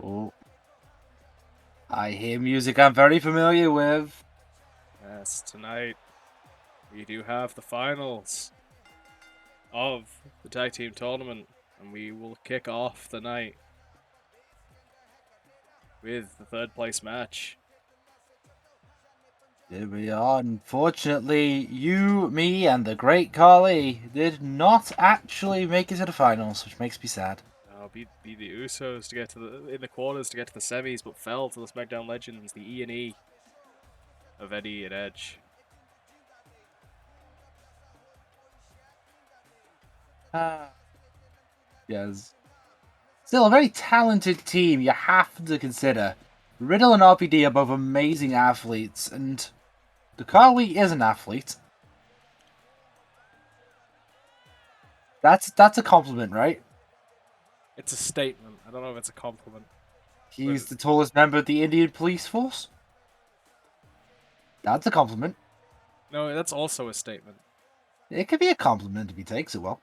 Oh, I hear music I'm very familiar with. Yes, tonight we do have the finals of the tag team tournament, and we will kick off the night with the third place match. Here we are. Unfortunately, you, me, and the great Khali did not actually make it to the finals, which makes me sad. Beat the Usos to get to the in the quarters to get to the semis, but fell to the SmackDown Legends, the E&E of Eddie and Edge. Ah, yes. Still, a very talented team you have to consider. Riddle and RPD are both amazing athletes, and the Khali is an athlete. That's a compliment, right? It's a statement. I don't know if it's a compliment. But He's the tallest member of the Indian police force. That's a compliment. no, that's also a statement. It could be a compliment if he takes it well.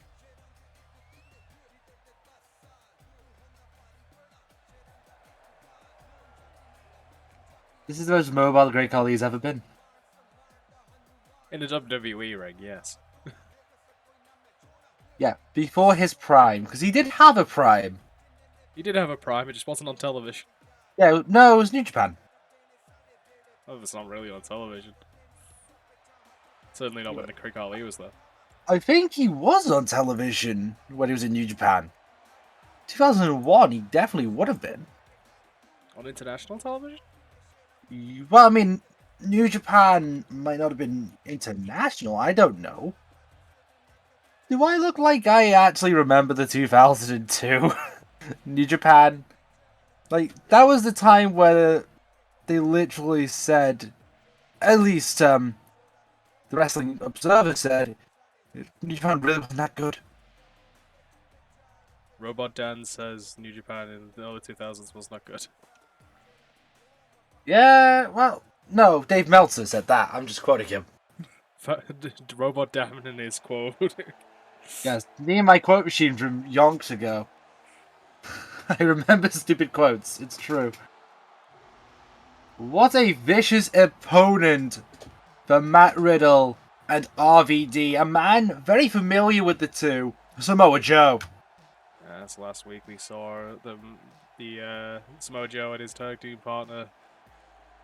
This is the most mobile the Great Khali has ever been. In the WWE ring, yes. Yeah, before his prime, because he did have a prime. He did have a prime, it just wasn't on television. Yeah, no, it was New Japan. Oh, it's not really on television. Certainly not when the Krieg Ali was there. I think he was on television when he was in New Japan. 2001, he definitely would have been. On international television? Well, I mean, New Japan might not have been international. I don't know. Do I look like I actually remember the 2002 New Japan? Like, that was the time where they literally said, at least, the Wrestling Observer said, New Japan really wasn't that good. Robot Dan says New Japan in the early 2000s was not good. Yeah, well, no, Dave Meltzer said that. I'm just quoting him. Robot Dan in his quote. Yes, me and my quote machine from yonks ago. I remember stupid quotes. It's true. What a vicious opponent for Matt Riddle and RVD. A man very familiar with the two. Samoa Joe. Yes, last week we saw the Samoa Joe and his tag team partner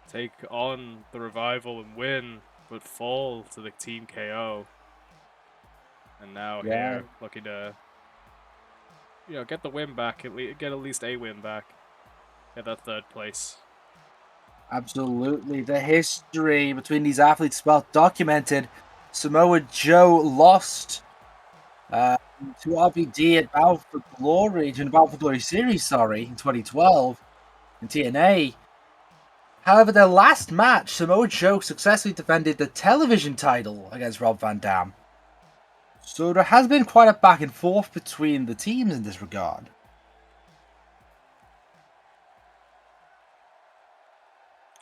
take on the Revival and win, but fall to the Team KO. And now Yeah, here, looking to get the win back, get at least a win back, get that third place. absolutely. The history between these athletes is well documented. Samoa Joe lost to RVD at Bound for Glory, during the Bound for Glory series, sorry, in 2012 in TNA. However, their last match, Samoa Joe successfully defended the television title against Rob Van Dam. So there has been quite a back and forth between the teams in this regard.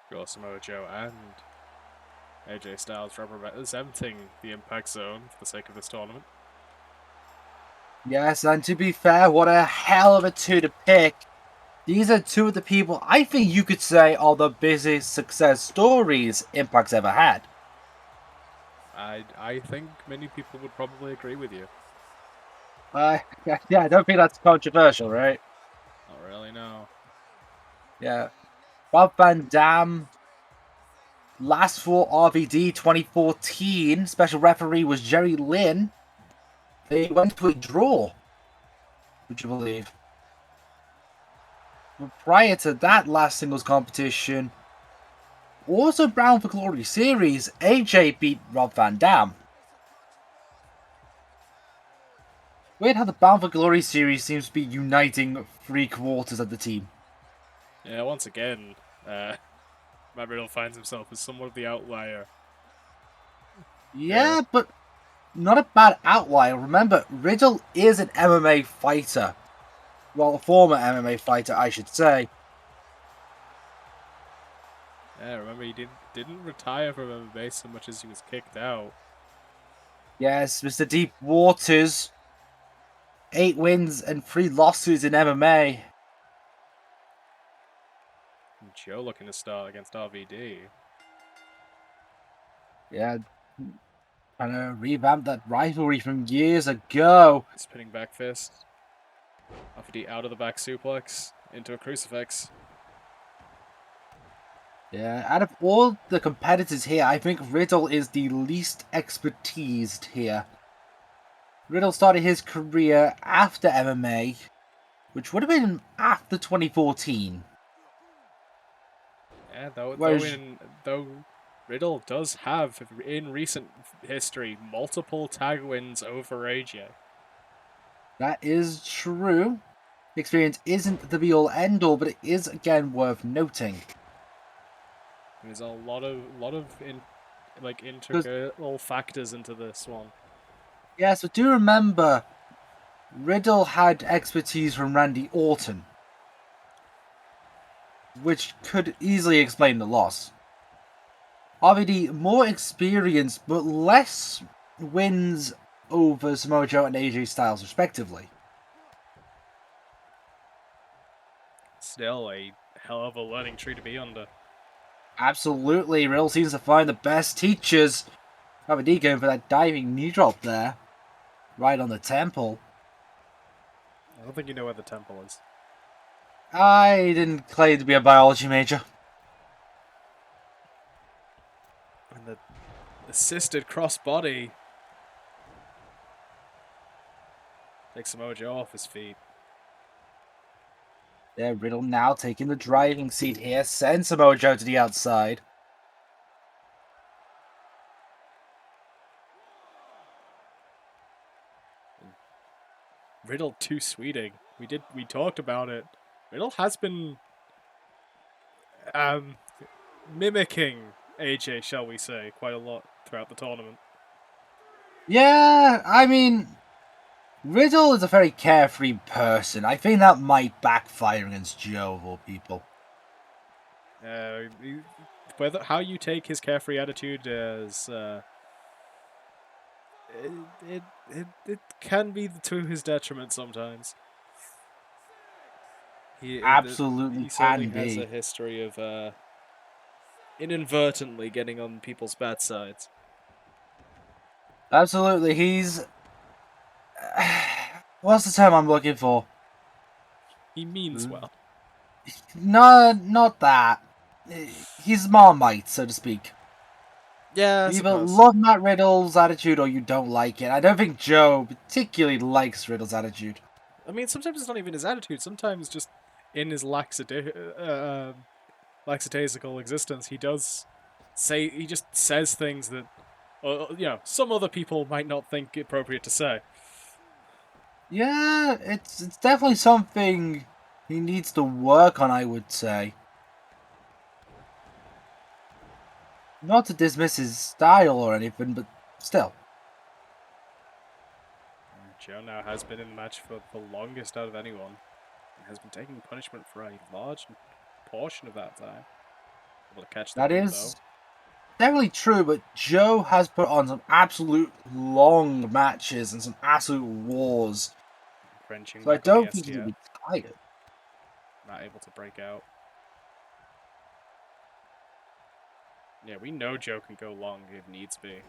Got Samoa Joe and AJ Styles representing the Impact Zone for the sake of this tournament. Yes, and to be fair, what a hell of a two to pick. These are two of the people I think you could say are the biggest success stories Impact's ever had. I think many people would probably agree with you. Yeah, I don't think that's controversial, right? Not really, no. Yeah. Rob Van Dam, last for RVD 2014. Special referee was Jerry Lynn. They went to a draw, would you believe? But prior to that last singles competition, also Brown for Glory Series, AJ beat Rob Van Dam. Weird how the Bound for Glory series seems to be uniting three quarters of the team. Yeah, once again, Matt Riddle finds himself as somewhat of the outlier here. Yeah, but not a bad outlier. Remember, Riddle is an MMA fighter. Well, a former MMA fighter, I should say. Yeah, remember he didn't retire from MMA so much as he was kicked out. Yes, Mr. Deep Waters. 8 wins and 3 losses in MMA. Joe looking to start against RVD. Yeah, trying to revamp that rivalry from years ago. Spinning back fist. RVD out of the back suplex into a crucifix. Yeah, out of all the competitors here, I think Riddle is the least expertised here. Riddle started his career after MMA, which would have been after 2014. Yeah, Whereas though Riddle does have in recent history multiple tag wins over AJ. that is true. Experience isn't the be-all end-all, but it is again worth noting. There's a lot of Because intricate little factors into this one. yeah, so do remember, Riddle had expertise from Randy Orton, which could easily explain the loss. RVD more experienced, but less wins over Samoa Joe and AJ Styles, respectively. Still a hell of a learning tree to be under. Absolutely, Riddle seems to find the best teachers. RVD going for that diving knee drop there, right on the temple. I don't think you know where the temple is. I didn't claim to be a biology major. And the assisted crossbody takes Samoa Joe off his feet. Yeah, Riddle now taking the driving seat here, sends Samoa Joe to the outside. Riddle too sweeting. We talked about it. Riddle has been mimicking AJ, shall we say, quite a lot throughout the tournament. Yeah, I mean, Riddle is a very carefree person. I think that might backfire against Joe, of all people. Whether how you take his carefree attitude as it can be to his detriment sometimes. Absolutely He certainly can has a be. history of inadvertently getting on people's bad sides. Absolutely, he's... What's the term I'm looking for? He means well. No, not that. He's Marmite, so to speak. Yeah, I You either suppose. love Matt Riddle's attitude or you don't like it. I don't think Joe particularly likes Riddle's attitude. I mean, sometimes it's not even his attitude. Sometimes just in his lackadaisical existence, he just says things that, some other people might not think appropriate to say. Yeah, it's definitely something he needs to work on, I would say. Not to dismiss his style or anything, but still. Joe now has been in the match for the longest out of anyone, and has been taking punishment for a large portion of that time. Able to catch the That boot though. is definitely true, but Joe has put on some absolute long matches and some absolute wars. Wrenching So I back on the don't think he'll STF. be tired. Not able to break out. Yeah, we know Joe can go long if needs be.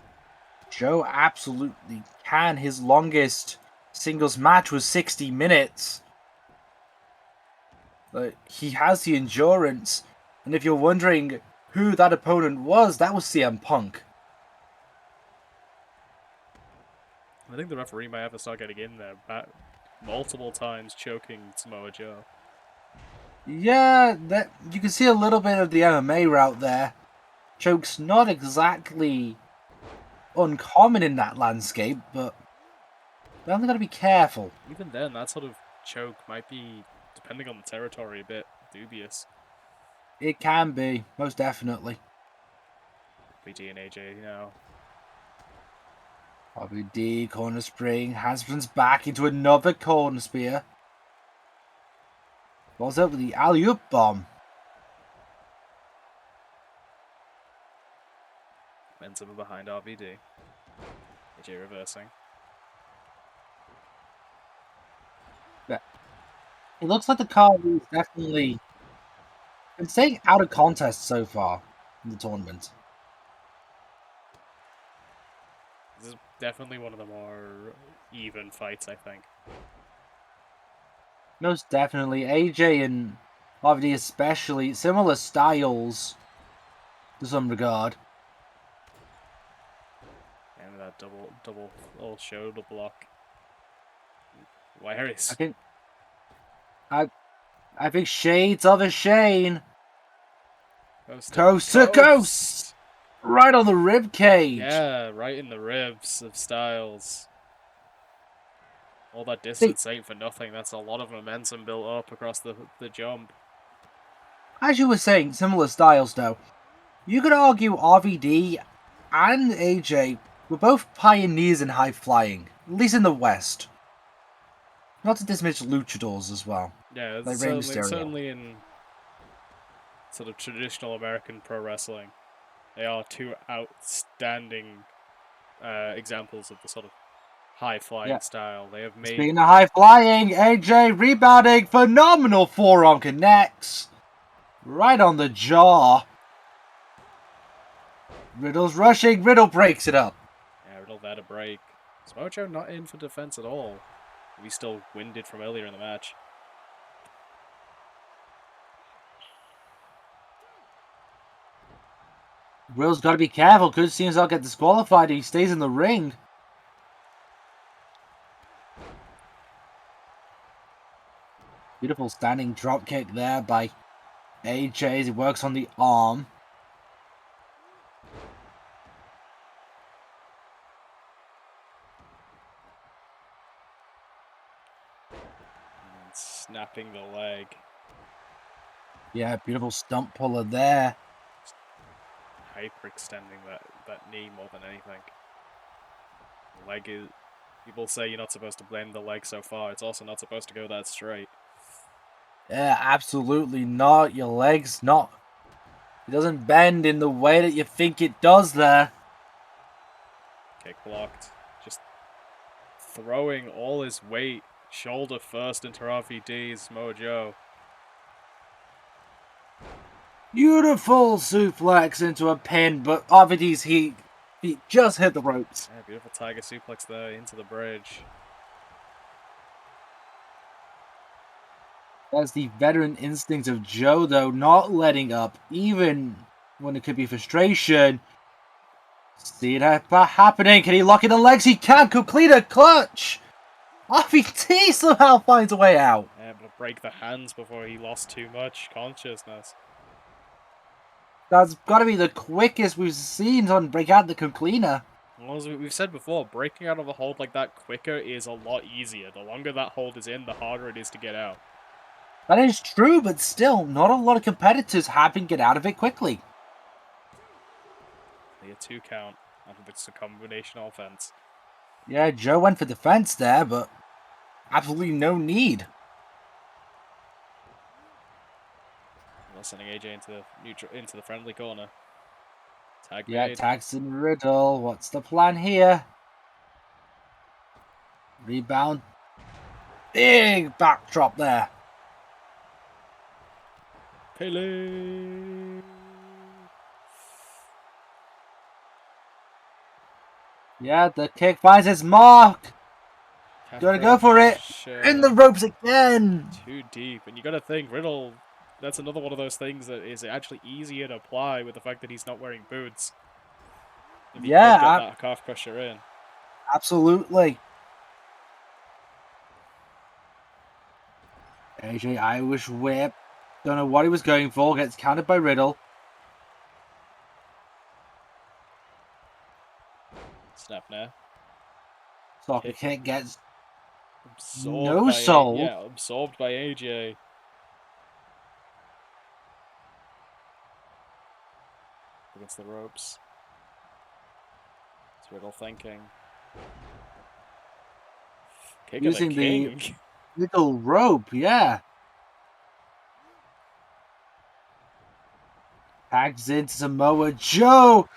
Joe absolutely can. His longest singles match was 60 minutes. But he has the endurance. And if you're wondering who that opponent was, that was CM Punk. I think the referee might have to start getting in there multiple times, choking Samoa Joe. Yeah, that you can see a little bit of the MMA route there. Choke's not exactly uncommon in that landscape, but they're only got to be careful. Even then, that sort of choke might be, depending on the territory, a bit dubious. It can be, most definitely. BT and AJ now. RBD, corner spring, Hasbron's back into another corner spear. Falls over the alley-oop bomb. Momentum behind RVD. AJ reversing. It looks like the car is definitely Been staying out of contest so far in the tournament. This is definitely one of the more even fights, I think. Most definitely. AJ and RVD especially, similar styles to some regard. And that double little shoulder block. Hilarious. I think shades of a Shane. Coast to coast! Right on the rib cage. Yeah, right in the ribs of Styles. All that distance ain't for nothing. That's a lot of momentum built up across the jump. As you were saying, similar styles though. You could argue RVD and AJ were both pioneers in high flying, at least in the West. Not to dismiss luchadors as well. Yeah, Like Rey certainly in sort of traditional American pro wrestling, they are two outstanding examples of the sort of high flying style. They have made. Speaking of high flying, AJ rebounding, phenomenal forearm connects. Right on the jaw. Riddle's rushing, Riddle breaks it up. Yeah, Riddle there to break. Samoa Joe not in for defense at all. He's still winded from earlier in the match. Riddle's got to be careful. Could see himself get disqualified if he stays in the ring. Beautiful standing drop kick there by AJ as he works on the arm. And snapping the leg. Yeah, beautiful stump puller there. Hyperextending that knee more than anything. The leg is. People say you're not supposed to blame the leg so far. It's also not supposed to go that straight. Yeah, absolutely not. Your leg's not. It doesn't bend in the way that you think it does there. Kick blocked. Just throwing all his weight shoulder first into RVD's Mojo. Beautiful suplex into a pin, but RVD's he just hit the ropes. Yeah, beautiful tiger suplex there into the bridge. That's the veteran instinct of Joe, though, not letting up, even when it could be frustration. See that happening. Can he lock in the legs? He can complete a clutch. RVD somehow finds a way out. Yeah, but break the hands before he lost too much consciousness. That's got to be the quickest we've seen someone break out the cleaner. Well, as we've said before, breaking out of a hold like that quicker is a lot easier. The longer that hold is in, the harder it is to get out. That is true, but still, not a lot of competitors happen to get out of it quickly. A 2 count after it's a combination offense. Yeah, Joe went for defense there, but absolutely no need. Sending AJ into the friendly corner. Tag made. Tags in Riddle. What's the plan here? Rebound. Big backdrop there. Khali. Yeah, the kick finds its mark. Gonna go for it. In the ropes again. Too deep. And you gotta think, Riddle, that's another one of those things that is actually easier to apply with the fact that he's not wearing boots. If he could get that calf crusher in. Absolutely. AJ Irish whip. Don't know what he was going for. Gets countered by Riddle. Snap now. Soccer kick gets absorbed absorbed by AJ. Against the ropes. It's Riddle thinking. Kick using the little rope, yeah. Tags into Samoa Joe.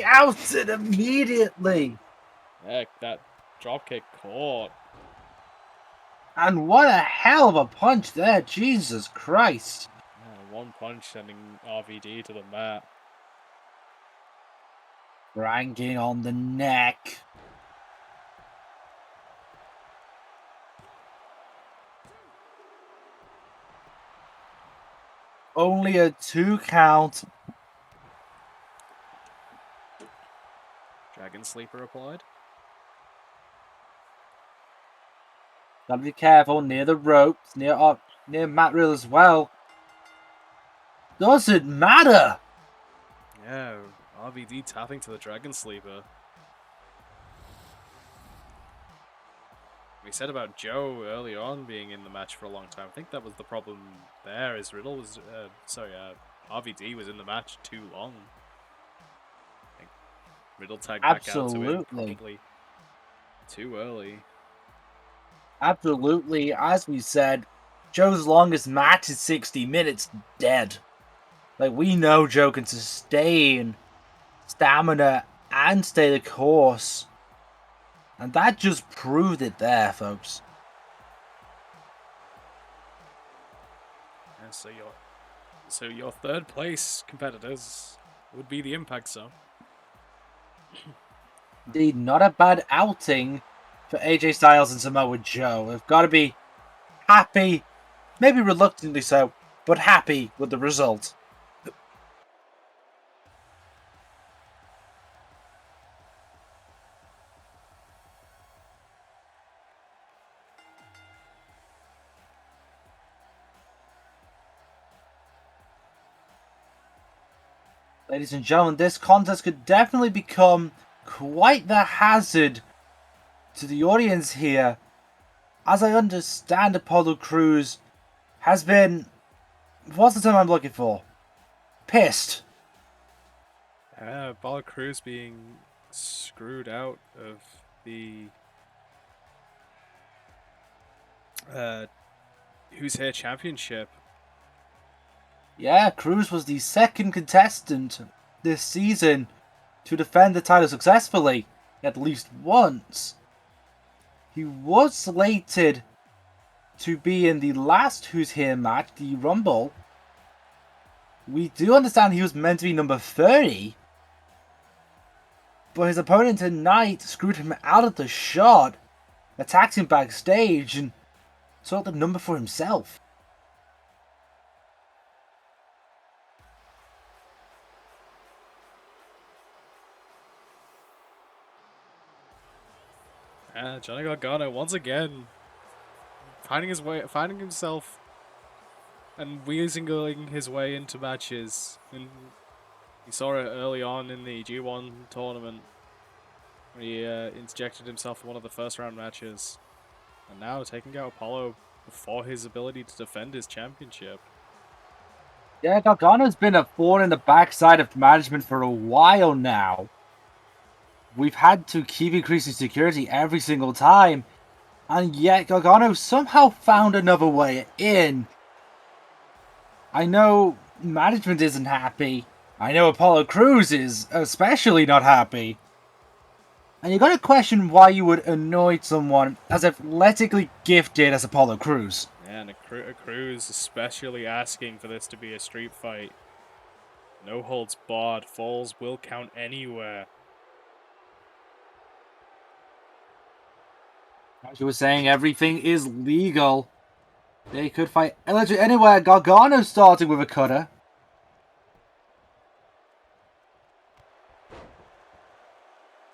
Outed immediately. Heck, that dropkick caught. And what a hell of a punch there, Jesus Christ. Yeah, one punch sending RVD to the mat. Ranking on the neck. Only a 2 count. Dragon Sleeper applied. Gotta be careful near the ropes, near mat rail as well. Doesn't matter. Yeah, RVD tapping to the Dragon Sleeper. We said about Joe early on being in the match for a long time. I think that was the problem there. Is Riddle was RVD was in the match too long. I think Riddle tagged back out to him probably too early. Absolutely. As we said, Joe's longest match is 60 minutes dead. Like, we know Joe can sustain stamina and stay the course. And that just proved it there, folks. And so your third place competitors would be the Impact Zone. Indeed, not a bad outing for AJ Styles and Samoa Joe. They've got to be happy, maybe reluctantly so, but happy with the result. Ladies and gentlemen, this contest could definitely become quite the hazard to the audience here. As I understand, Apollo Crews has been... What's the term I'm looking for? Pissed. Apollo Crews being screwed out of the Who's Here Championship. Yeah, Crews was the second contestant this season to defend the title successfully, at least once. He was slated to be in the last Who's Here match, the Rumble. We do understand he was meant to be number 30, but his opponent tonight screwed him out of the shot, attacked him backstage, and took the number for himself. Johnny Gargano once again finding himself and weaseling his way into matches. And you saw it early on in the G1 tournament when he interjected himself in one of the first round matches. And now taking out Apollo before his ability to defend his championship. Yeah, Gargano's been a thorn in the backside of management for a while now. We've had to keep increasing security every single time, and yet Gargano somehow found another way in. I know management isn't happy. I know Apollo Crews is especially not happy. And you gotta question why you would annoy someone as athletically gifted as Apollo Crews. Yeah, and a Crews especially asking for this to be a street fight. No holds barred, falls will count anywhere. As you were saying, everything is legal. They could fight literally anywhere. Gargano starting with a cutter.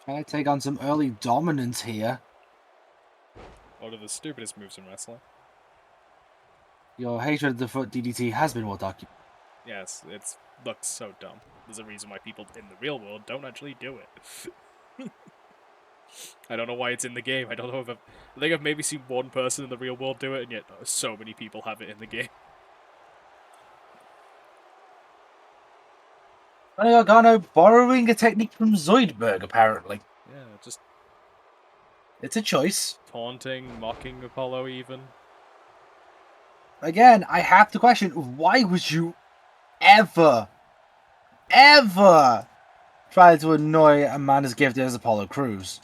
Trying to take on some early dominance here. One of the stupidest moves in wrestling. Your hatred of the foot DDT has been well documented. Yes, it looks so dumb. There's a reason why people in the real world don't actually do it. I don't know why it's in the game. I don't know if I think I've maybe seen one person in the real world do it, and yet so many people have it in the game. Gargano borrowing a technique from Zoidberg, apparently. Yeah, just It's a choice. taunting, mocking Apollo even. Again, I have to question, why would you ever try to annoy a man as gifted as Apollo Crews?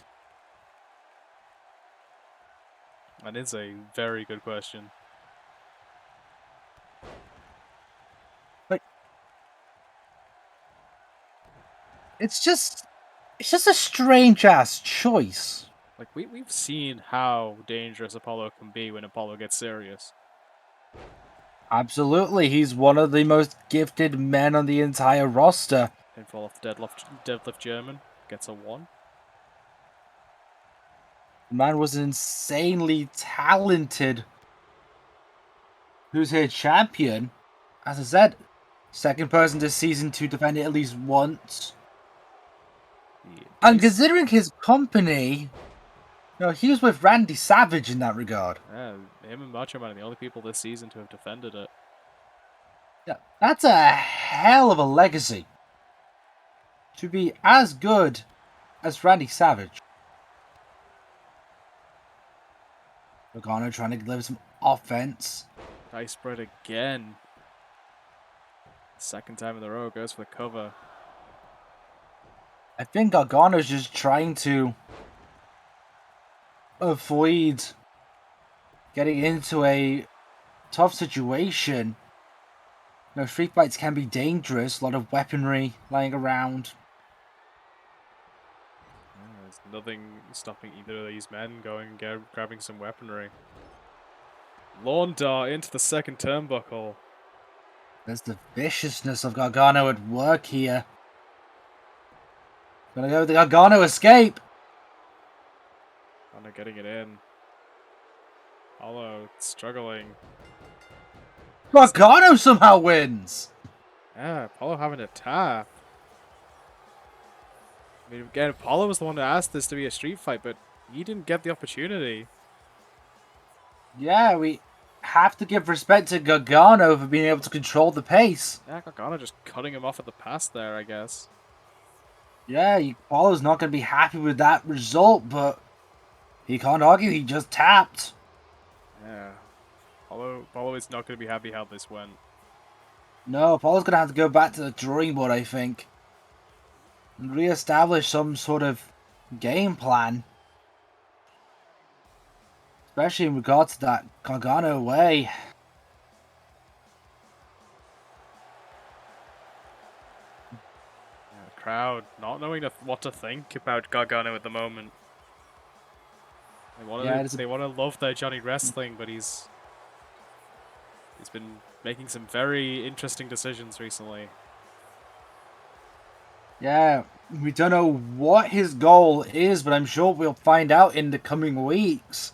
That is a very good question. It's just a strange ass choice. Like, we've seen how dangerous Apollo can be when Apollo gets serious. Absolutely, he's one of the most gifted men on the entire roster. Pinfall off the deadlift German. Gets a 1. The man was insanely talented. Who's here champion? As I said, second person this season to defend it at least once. And considering his company, he was with Randy Savage in that regard. Yeah, him and Macho Man are the only people this season to have defended it. Yeah, that's a hell of a legacy. To be as good as Randy Savage. Gargano trying to deliver some offense. Nice spread again. Second time in a row, goes for the cover. I think Gargano's just trying to avoid getting into a tough situation. Street fights can be dangerous. A lot of weaponry lying around. There's nothing stopping either of these men going and grabbing some weaponry. Lawn dart into the second turnbuckle. There's the viciousness of Gargano at work here. Gonna go with the Gargano escape. Gargano getting it in. Apollo struggling. Gargano somehow wins. Yeah, Apollo having a tap. I mean, again, Apollo was the one who asked this to be a street fight, but he didn't get the opportunity. Yeah, we have to give respect to Gargano for being able to control the pace. Yeah, Gargano just cutting him off at the pass there, I guess. Yeah, Apollo's not going to be happy with that result, but he can't argue, he just tapped. Yeah. Apollo is not going to be happy how this went. No, Apollo's going to have to go back to the drawing board, I think. And re-establish some sort of game plan. Especially in regards to that Gargano way. Yeah, the crowd not knowing what to think about Gargano at the moment. They want to love their Johnny Wrestling, but he's been making some very interesting decisions recently. Yeah, we don't know what his goal is, but I'm sure we'll find out in the coming weeks.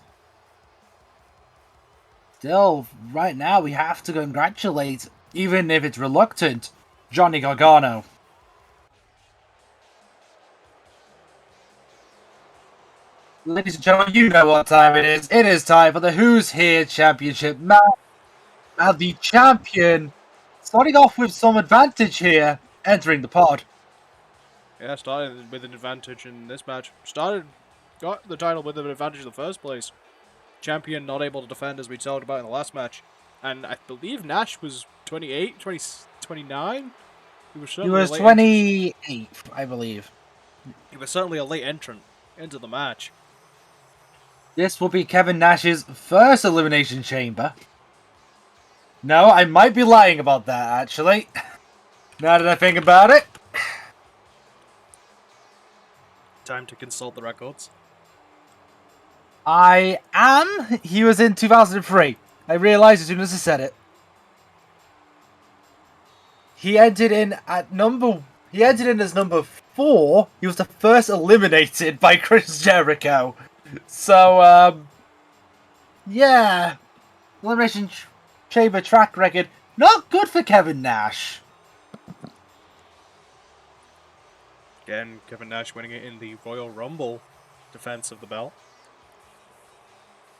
Still, right now, we have to congratulate, even if it's reluctant, Johnny Gargano. Ladies and gentlemen, you know what time it is. It is time for the Who's Here Championship match. Now, the champion, starting off with some advantage here, entering the pod. Yeah, started with an advantage in this match. Got the title with an advantage in the first place. Champion not able to defend, as we talked about in the last match. And I believe Nash was 28, 29? He was 28th, I believe. He was certainly a late entrant into the match. This will be Kevin Nash's first Elimination Chamber. No, I might be lying about that, actually. Now that I think about it. Time to consult the records. I am. He was in 2003. I realized as soon as I said it. He entered in as number 4. He was the first eliminated by Chris Jericho. So, yeah. Elimination Chamber track record. Not good for Kevin Nash. Again, Kevin Nash winning it in the Royal Rumble defense of the belt.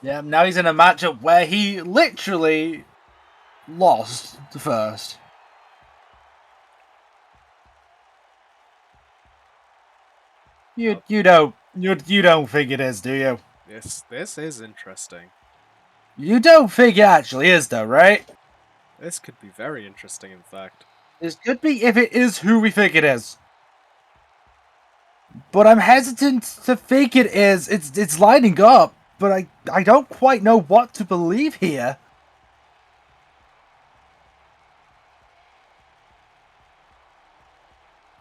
Yeah, now he's in a matchup where he literally lost the first. You don't think it is, do you? This is interesting. You don't think it actually is, though, right? This could be very interesting, in fact. This could be if it is who we think it is. But I'm hesitant to think it is. It's lining up, but I don't quite know what to believe here.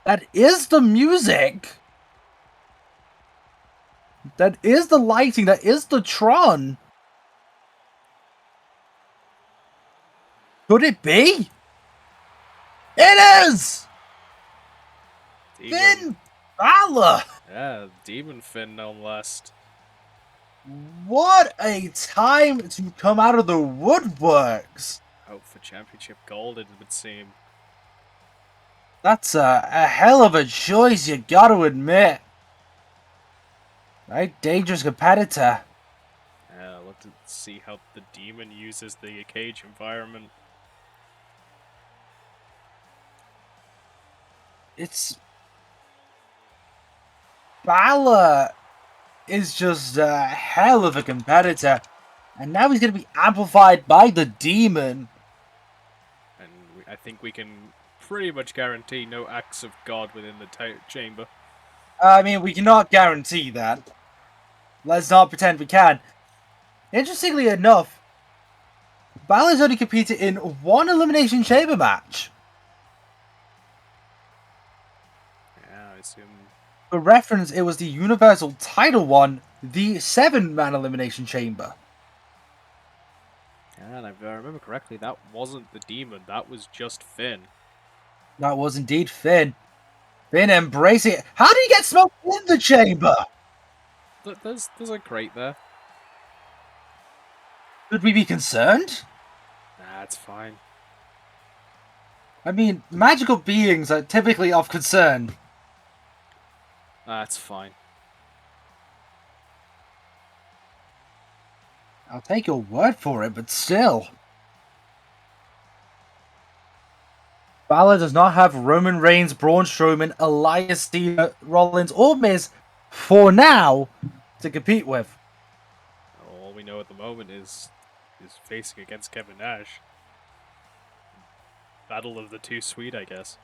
That is the music. That is the lighting. That is the Tron. Could it be? It is! Finn Balor! Yeah, Demon Finn no less. What a time to come out of the woodworks! Hope for championship gold, it would seem. That's a hell of a choice, you gotta admit. Right, dangerous competitor. Yeah, let's see how the Demon uses the cage environment. It's... Balor is just a hell of a competitor. And now he's going to be amplified by the Demon. And I think we can pretty much guarantee no acts of God within the chamber. I mean, we cannot guarantee that. Let's not pretend we can. Interestingly enough, Balor's only competed in one Elimination Chamber match. Yeah, I assume. For reference, it was the Universal title one, the 7-man Elimination Chamber. Yeah, and if I remember correctly, that wasn't the Demon, that was just Finn. That was indeed Finn. Finn embracing it. How did he get smoked in the chamber? There's a crate there. Should we be concerned? Nah, it's fine. I mean, magical beings are typically of concern. That's fine. I'll take your word for it, but still. Balor does not have Roman Reigns, Braun Strowman, Elias, Cena, Rollins, or Miz for now to compete with. All we know at the moment is facing against Kevin Nash. Battle of the Too Sweet, I guess.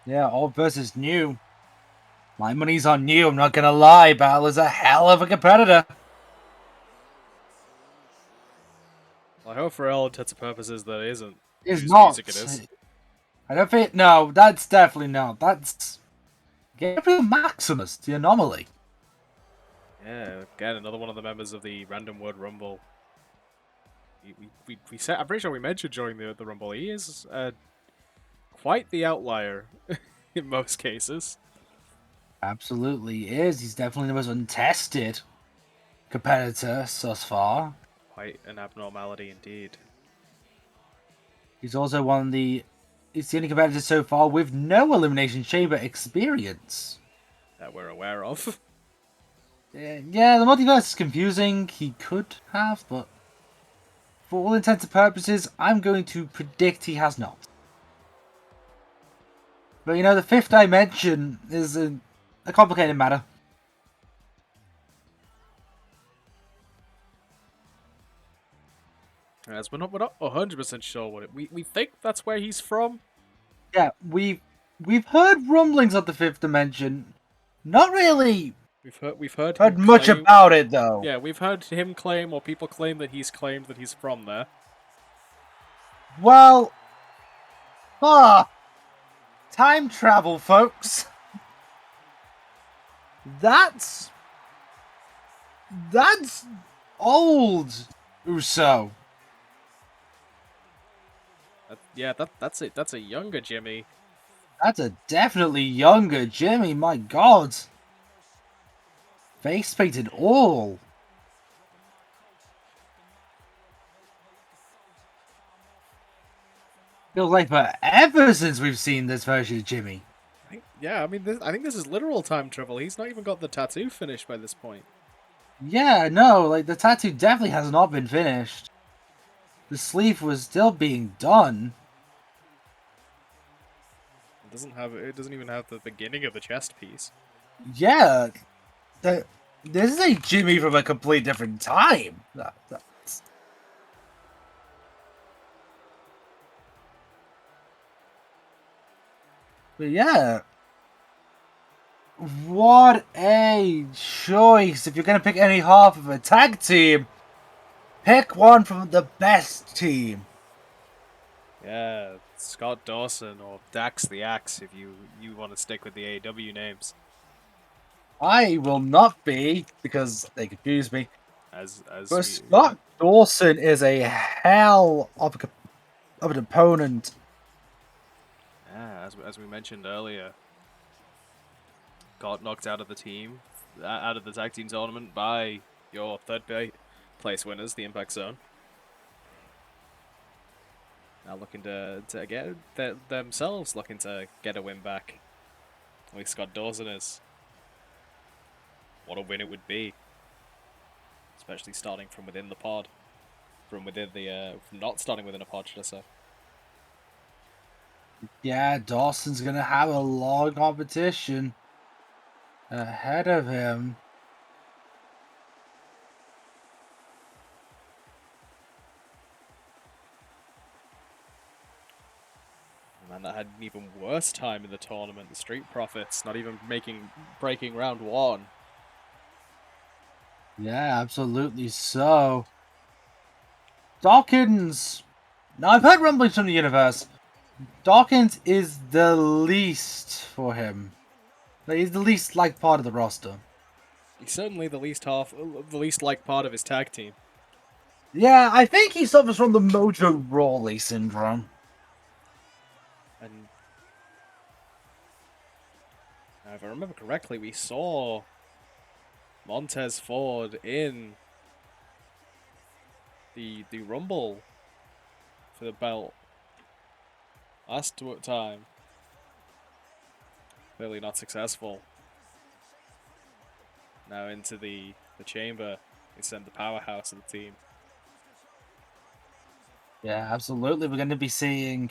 Yeah, old versus new. My money's on you, I'm not gonna lie. Balor's a hell of a competitor. Well, I hope for all intents and purposes that isn't It's whose not. music it is. I don't think. No, that's definitely not. That's Gabriel Maximus, the anomaly. Yeah, again, another one of the members of the Random Word Rumble. We said, I'm pretty sure we mentioned during the Rumble, he is quite the outlier in most cases. Absolutely is. He's definitely the most untested competitor thus far. Quite an abnormality indeed. He's also one of the. He's the only competitor so far with no Elimination Chamber experience. That we're aware of. Yeah, the multiverse is confusing. He could have, but for all intents and purposes, I'm going to predict he has not. But you know, the fifth dimension is a complicated matter. As we're not 100% sure what it. We think that's where he's from. Yeah, we've heard rumblings of the fifth dimension. Not really. We've heard Much claim, about it though. Yeah, we've heard him claim, or people claim that he's claimed that he's from there. Well, time travel, folks. That's old, Uso. That's it. That's a younger Jimmy. That's a definitely younger Jimmy. My God, face painted all. Feels like forever since we've seen this version of Jimmy. I think this is literal time travel. He's not even got the tattoo finished by this point. Yeah, no, like the tattoo definitely has not been finished. The sleeve was still being done. It doesn't even have the beginning of the chest piece. Yeah, this is a Jimmy from a complete different time. But yeah, what a choice! If you're gonna pick any half of a tag team, pick one from the best team. Yeah, Scott Dawson or Dax the Axe, if you want to stick with the AEW names. I will not be, because they confuse me. As But we Scott Dawson is a hell of an opponent. yeah, as we mentioned earlier, got knocked out of the team, out of the tag team tournament by your third place winners, the Impact Zone. Now looking to get themselves looking to get a win back. At least Scott Dawson is. What a win it would be, especially starting from within the pod, from within the from not starting within a pod, should I say? Yeah, Dawson's gonna have a lot of competition ahead of him. Man, that had an even worse time in the tournament. The Street Profits not even breaking round one. Yeah, absolutely so. Dawkins. Now, I've heard rumblings from the universe. Dawkins is the least for him. Like, he's the least liked part of the roster. He's certainly the least liked part of his tag team. Yeah, I think he suffers from the Mojo Rawley syndrome. And if I remember correctly, we saw Montez Ford in the Rumble for the belt last time. Clearly not successful. Now into the chamber, they send the powerhouse of the team. Yeah, absolutely. We're going to be seeing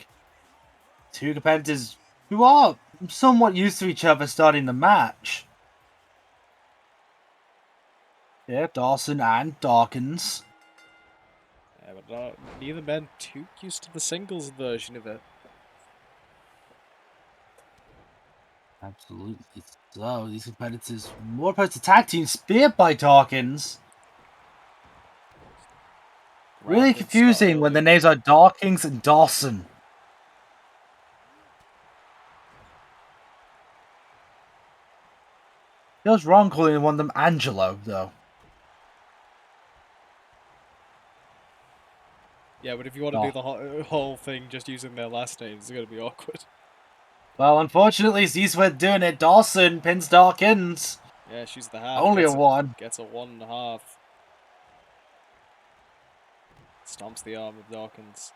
two competitors who are somewhat used to each other starting the match. Yeah, Dawson and Dawkins. Yeah, but neither men too used to the singles version of it. Absolutely. So, these competitors more opposed to tag team speared by Dawkins. Really Rapid start confusing when early. the names are Dawkins and Dawson. Feels wrong calling one of them Angelo, though. Yeah, but if you want to do the whole thing just using their last names, it's going to be awkward. Well, unfortunately, these were doing it. Dawson pins Dawkins. Yeah, she's the half. Only a one. Gets a 1.5. Stomps the arm of Dawkins.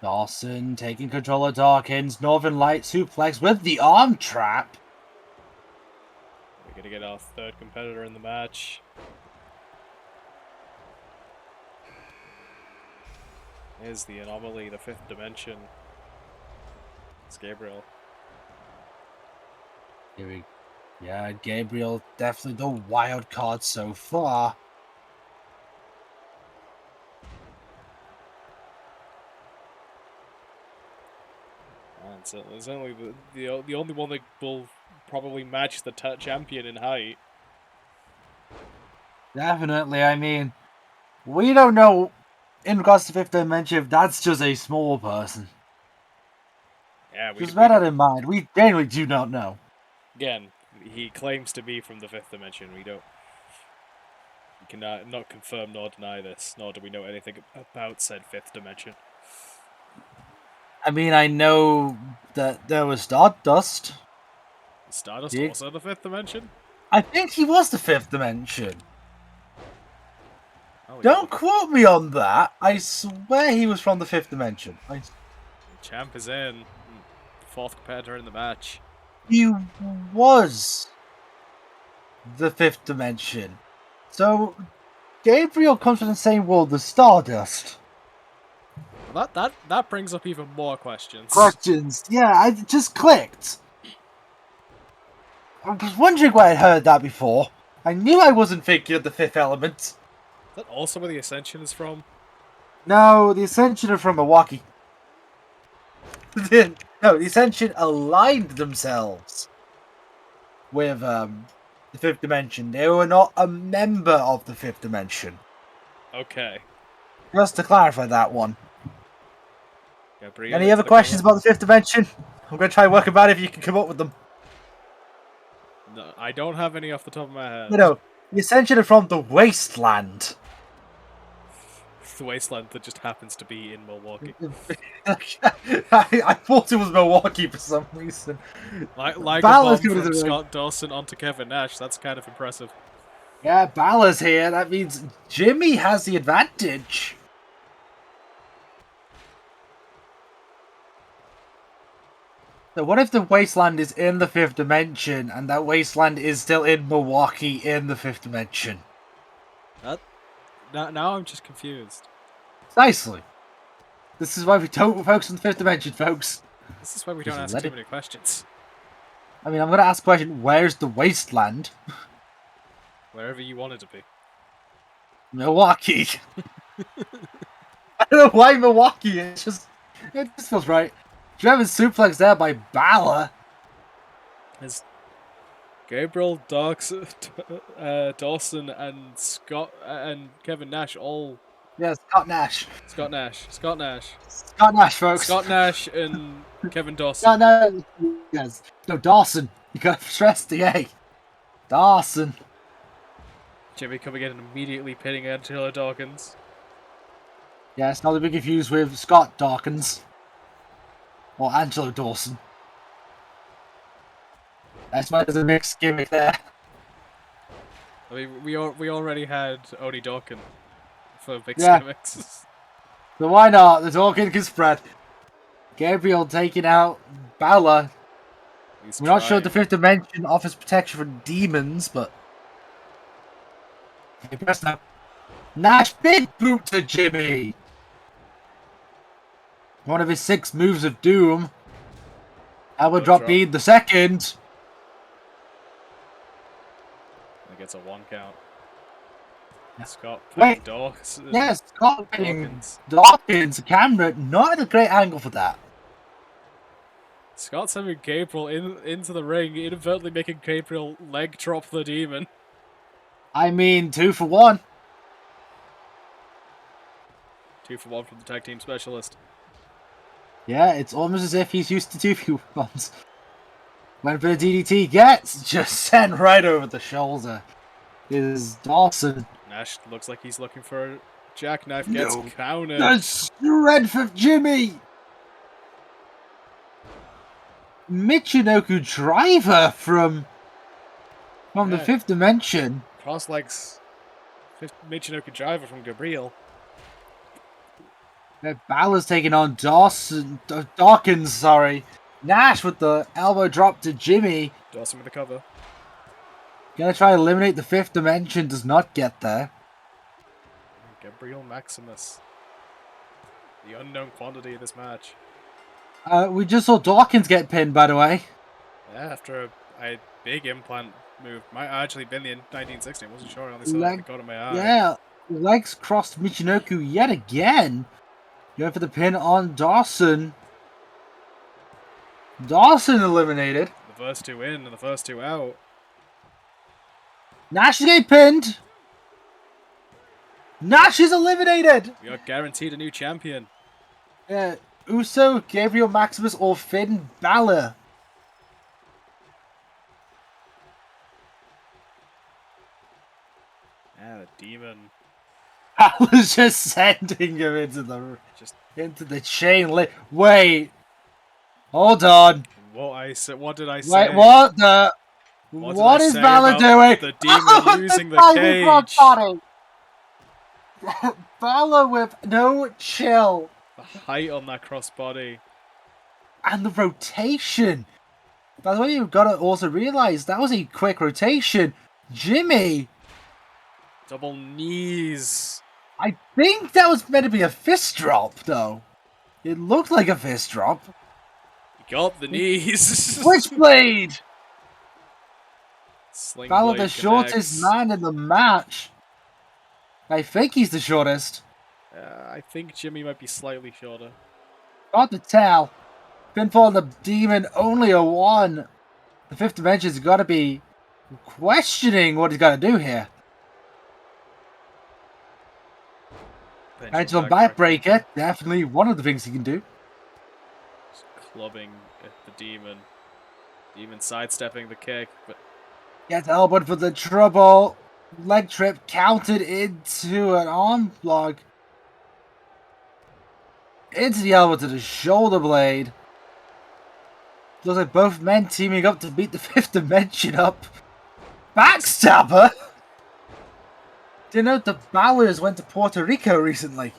Dawson taking control of Dawkins. Northern Light suplex with the arm trap. We're going to get our third competitor in the match. Here's the anomaly, the fifth dimension. It's Gabriel. Here we Yeah, Gabriel, definitely the wild card so far. And so there's only the only one that will probably match the champion in height. Definitely, I mean, we don't know in regards to Fifth Dimension if that's just a small person. Yeah, Just bear that in mind. We genuinely do not know. Again, he claims to be from the fifth dimension. We cannot not confirm nor deny this, nor do we know anything about said fifth dimension. I mean, I know that there was Stardust. Is Stardust also the fifth dimension? I think he was the Fifth Dimension. Oh, Don't quote me on that. I swear he was from the Fifth Dimension. Champ is in. Fourth competitor in the match. He was the Fifth Dimension. So, Gabriel comes from the same world as Stardust. Well, that brings up even more questions. Yeah, I just clicked. I was wondering where I'd heard that before. I knew I wasn't thinking of the Fifth Element. Is that also where the Ascension is from? No, the Ascension are from Milwaukee. No, the Ascension aligned themselves with the Fifth Dimension. They were not a member of the Fifth Dimension. Okay. Just to clarify that one. Gabriel Any into other the questions cover. about the fifth dimension? I'm going to try and work about it if you can come up with them. No, I don't have any off the top of my head. You know, the ascension are from the wasteland. The wasteland that just happens to be in Milwaukee. I thought it was Milwaukee for some reason. Like a Balor's bomb coming to from the ring. Scott Dawson onto Kevin Nash. That's kind of impressive. Yeah, Balor's here. That means Jimmy has the advantage. So what if the wasteland is in the fifth dimension and that wasteland is still in Milwaukee in the fifth dimension? Now I'm just confused. Precisely. This is why we don't focus on the fifth dimension, folks. This is why we don't Just ask let too it- many questions. I mean, I'm going to ask the question, where's the wasteland? Wherever you want it to be. Milwaukee. I don't know why Milwaukee. It just feels right. German suplex there by Balor. As Gabriel, Dawson, and Scott and Kevin Nash all. Yeah, Scott Nash. Scott Nash, Scott Nash, folks. Scott Nash, and Kevin Dawson. Scott Nash. Yes. No, Dawson. You gotta stress the A. Dawson. Jimmy coming in and immediately pitting Angelo Dawkins. Yes, not to be confused with Scott Dawkins. Or Angelo Dawson. That's why there's a mixed gimmick there. I mean, we already had Oni Dawkins for big Yeah. gimmicks. So why not? The Dawkins can spread. Gabriel taking out Balor. We're not sure if the fifth dimension offers protection for demons, but... Okay, press now. Nash big boot to Jimmy! One of his 6 moves of doom. Elbow drop being the second. It gets a 1 count. Yeah. Scott Wait. Dawkins. Yes, Scott pinning Dawkins. Camera, not a great angle for that. Scott's having Gabriel into the ring, inadvertently making Gabriel leg drop the demon. I mean, 2 for 1. 2 for 1 from the tag team specialist. Yeah, it's almost as if he's used to 2 for 1s. When for the DDT gets just sent right over the shoulder is Dawson. Nash looks like he's looking for a jackknife, gets countered. The shred for Jimmy! Michinoku driver from the fifth dimension. Cross legs. Michinoku driver from Gabriel. Balor's taking on Dawkins, sorry. Nash with the elbow drop to Jimmy. Dawson with the cover. Gonna try to eliminate the fifth dimension, does not get there. Gabriel Maximus. The unknown quantity of this match. We just saw Dawkins get pinned, by the way. Yeah, after a big implant move. Might have actually been the 1960. I wasn't sure. I only saw it go to my eye. Yeah, legs crossed Michinoku yet again. Going for the pin on Dawson. Dawson eliminated. The first 2 in and the first 2 out. Nash is getting pinned. Nash is eliminated. We are guaranteed a new champion. Yeah, Uso, Gabriel Maximus, or Finn Balor. Yeah, the demon. Balor's just sending him into the chain link. Wait, hold on. What did I say? Wait, what the? What is Balor doing? The demon using the cage. Body. Balor with no chill. The height on that crossbody. And the rotation. By the way, you've got to also realize that was a quick rotation. Jimmy. Double knees. I think that was meant to be a fist drop, though. It looked like a fist drop. He got the knees. Switchblade! Balor, the connects. shortest man in the match. I think he's the shortest. I think Jimmy might be slightly shorter. Hard to tell. Pinfall of the demon, only a 1. The fifth dimension's got to be questioning what he's got to do here. Pendulum backbreaker, definitely one of the things he can do. Just clubbing at the demon. Demon sidestepping the kick, but Gets elbowed for the trouble. Leg trip counted into an arm block. Into the elbow to the shoulder blade. Looks like both men teaming up to beat the fifth dimension up. Backstabber? Do you know the Bowers went to Puerto Rico recently?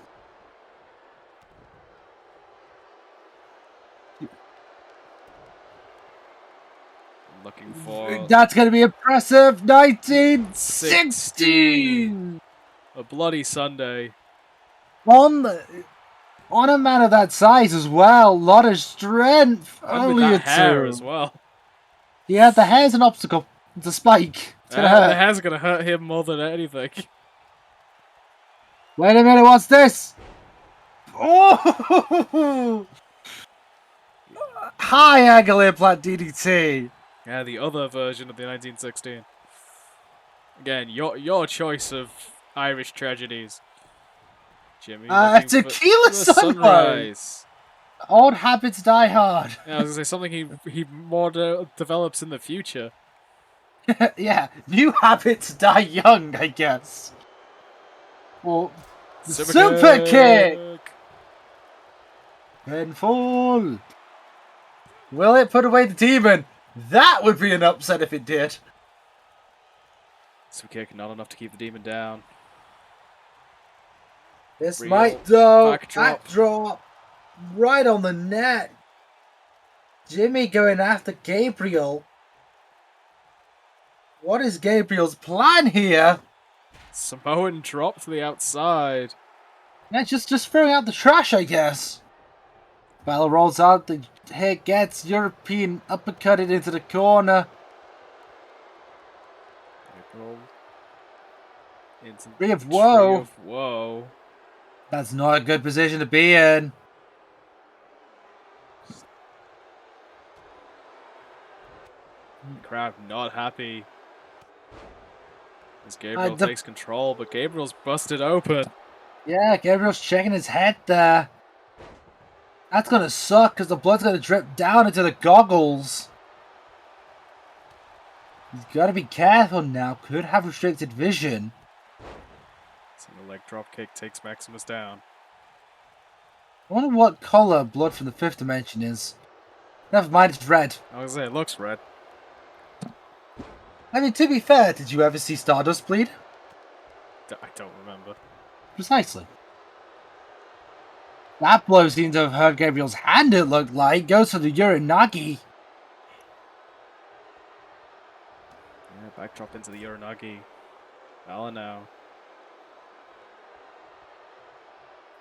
looking for That's going to be impressive. 1916! a bloody Sunday. On a man of that size as well. A lot of strength. And Only with that a hair two. as well. Yeah, the hair's an obstacle. It's a spike. It's gonna The hurt. hair's gonna hurt him more than anything. Wait a minute, what's this? Oh! High angle implant DDT. Yeah, the other version of the 1916. Again, your choice of Irish tragedies. Jimmy. Tequila Sunrise. Old habits die hard. Yeah, I was gonna say something he more develops in the future. Yeah, new habits die young, I guess. Well, super kick. Pinfall. Will it put away the demon? That would be an upset if it did. Super kick, not enough to keep the demon down. This might though. Backdrop. Right on the net. Jimmy going after Gabriel. What is Gabriel's plan here? Samoan drop to the outside. Yeah, just throwing out the trash, I guess. Balor rolls out, the hit gets European uppercutted into the corner. Tree of Woe. That's not a good position to be in. Crowd not happy. As Gabriel takes control, but Gabriel's busted open. Yeah, Gabriel's checking his head there. That's gonna suck because the blood's gonna drip down into the goggles. He's gotta be careful now. Could have restricted vision. Single leg drop kick takes Maximus down. I wonder what color blood from the fifth dimension is. Never mind, it's red. I was gonna say, it looks red. I mean, to be fair, did you ever see Stardust bleed? I don't remember. Precisely. That blow seems to have hurt Gabriel's hand, it looked like. Goes for the Uranagi. Yeah, backdrop into the Uranagi. Balor now.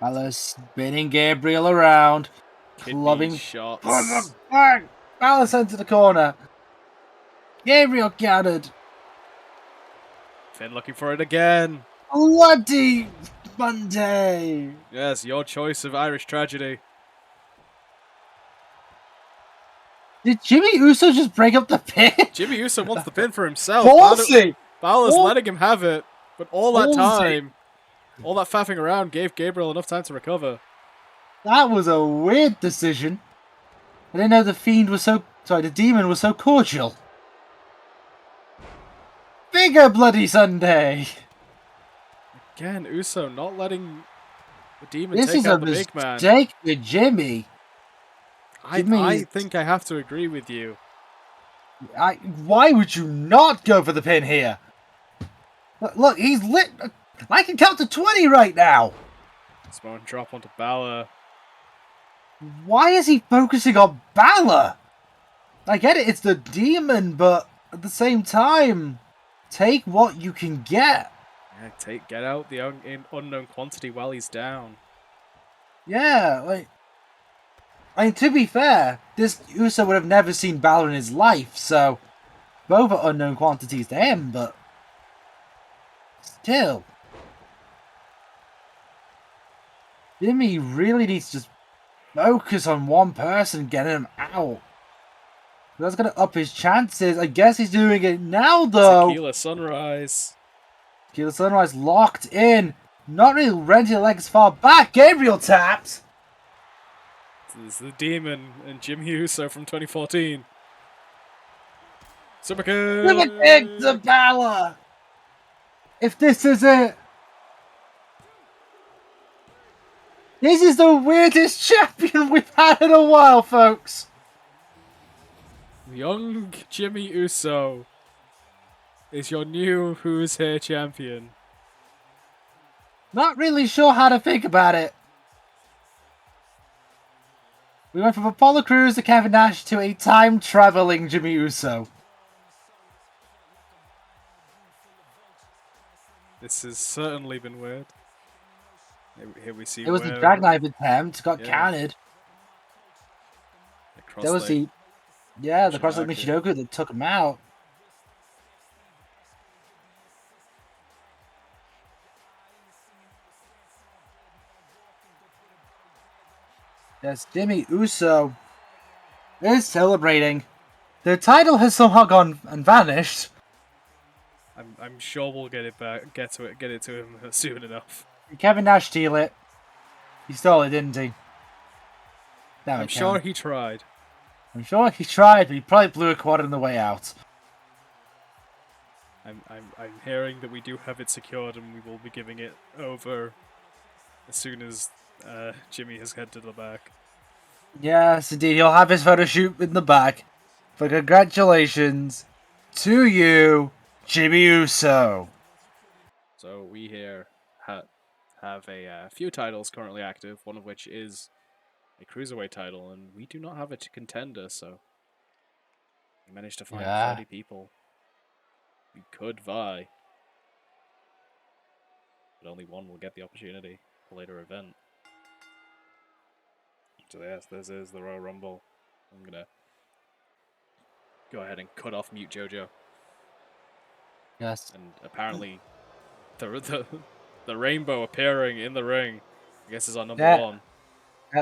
Balor spinning Gabriel around. Clubbing shots. Balor sent to the corner. Gabriel countered. Finn looking for it again. Bloody Monday. Yes, your choice of Irish tragedy. Did Jimmy Uso just break up the pin? Jimmy Uso wants the pin for himself. Ballsy. Balor's letting him have it, but all that time, all that faffing around gave Gabriel enough time to recover. That was a weird decision. I didn't know the the demon was so cordial. Bigger Bloody Sunday. Again, Uso not letting the demon This take out the big man. This is a mistake for Jimmy. I think I have to agree with you. Why would you not go for the pin here? Look, he's lit. I can count to 20 right now. Samoan drop onto Balor. Why is he focusing on Balor? I get it, it's the demon, but at the same time, take what you can get. Yeah, get out the unknown quantity while he's down. Yeah, I mean, to be fair, this Uso would have never seen Balor in his life, so both are unknown quantities to him, but still. Jimmy really needs to just focus on one person getting him out. That's going to up his chances. I guess he's doing it now, though. Tequila Sunrise. Tequila Sunrise locked in. Not really renting the legs far back. Gabriel tapped. This is the Demon and Jimmy Uso from 2014. Super kick! With a kick to Balor. If this is it. This is the weirdest champion we've had in a while, folks. Young Jimmy Uso is your new Who's Here champion. Not really sure how to think about it. We went from Apollo Crews to Kevin Nash to a time-traveling Jimmy Uso. This has certainly been weird. Here we see It was the Jackknife attempt, got counted. There was the crossleg Michinoku that took him out. Yes, Jimmy Uso is celebrating. The title has somehow gone and vanished. I'm sure we'll get it back, get it to him soon enough. Kevin Nash steal it. He stole it, didn't he? I'm sure he tried. I'm sure he tried, but he probably blew a quad on the way out. I'm hearing that we do have it secured, and we will be giving it over as soon as Jimmy has head to the back. Yes, indeed. He'll have his photo shoot in the back. But congratulations to you, Jimmy Uso. So we here have a few titles currently active, one of which is a Cruiserweight title, and we do not have a contender, so we managed to find 30 people. We could vie, but only one will get the opportunity at a later event. So yes, this is the Royal Rumble. I'm gonna go ahead and cut off Mute Jojo. Yes. And apparently, the rainbow appearing in the ring, I guess, is our number one.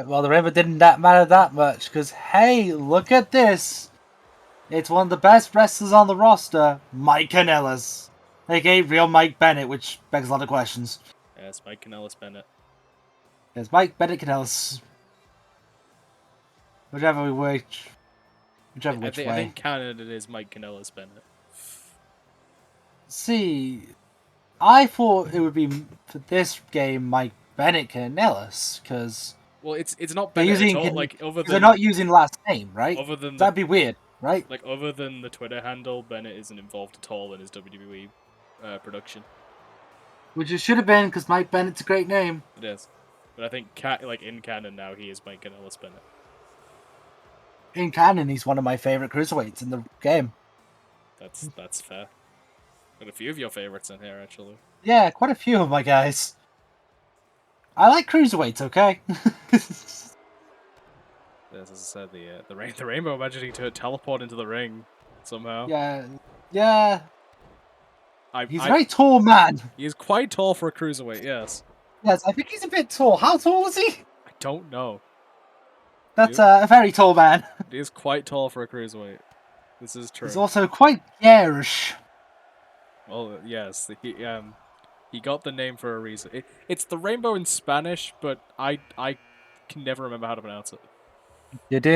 Well, the rainbow didn't matter that much, because, hey, look at this. It's one of the best wrestlers on the roster, Mike Kanellis. A.k.a. real Mike Bennett, which begs a lot of questions. Yes, Mike Kanellis Bennett. Yes, Mike Bennett Kanellis. Whichever way. I think canon it is Mike Kanellis Bennett. See, I thought it would be, for this game, Mike Bennett Kanellis, because... Well, it's not Bennett at all. Like, they're not using last name, right? Other than that'd be weird, right? Like, other than the Twitter handle, Bennett isn't involved at all in his WWE production. Which it should have been, because Mike Bennett's a great name. It is, but I think in canon now he is Mike Kanellis Bennett. In canon, he's one of my favorite cruiserweights in the game. That's fair. Got a few of your favorites in here, actually. Yeah, quite a few of my guys. I like cruiserweights, okay? Yes, as I said, the rainbow imagining to teleport into the ring somehow. Yeah. He's a very tall man. He is quite tall for a cruiserweight, yes. Yes, I think he's a bit tall. How tall is he? I don't know. That's a very tall man. He is quite tall for a cruiserweight. This is true. He's also quite garish. Well, yes, he got the name for a reason. It's the rainbow in Spanish, but I can never remember how to pronounce it. Should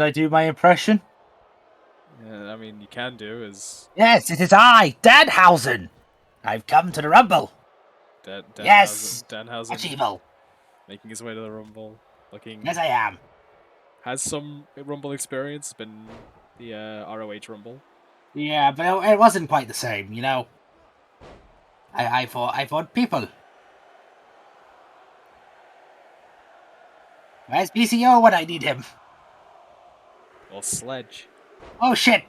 I do my impression? Yeah, I mean, you can do as... Yes, it is I, Danhausen. I've come to the Rumble. Yes, Danhausen evil. Making his way to the Rumble, looking... Yes, I am. Has some Rumble experience, been the ROH Rumble. Yeah, but it wasn't quite the same, you know. I fought people. Where's PCO when I need him? Or Sledge. Oh shit!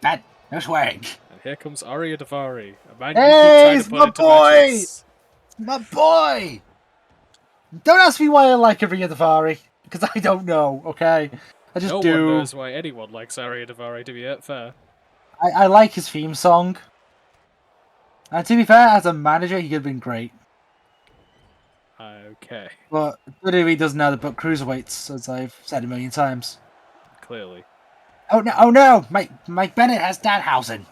No swearing. And here comes Arya Daivari, a man hey, you keep trying to put my into boy! matches. My boy! Don't ask me why I like Arya Daivari, because I don't know, okay? I just do. No one knows why anyone likes Arya Daivari, to be fair. I like his theme song. And to be fair, as a manager, he could have been great. Okay. But WWE doesn't know how to book cruiserweights, as I've said a million times. Clearly. Oh no! Mike Bennett has Danhausen.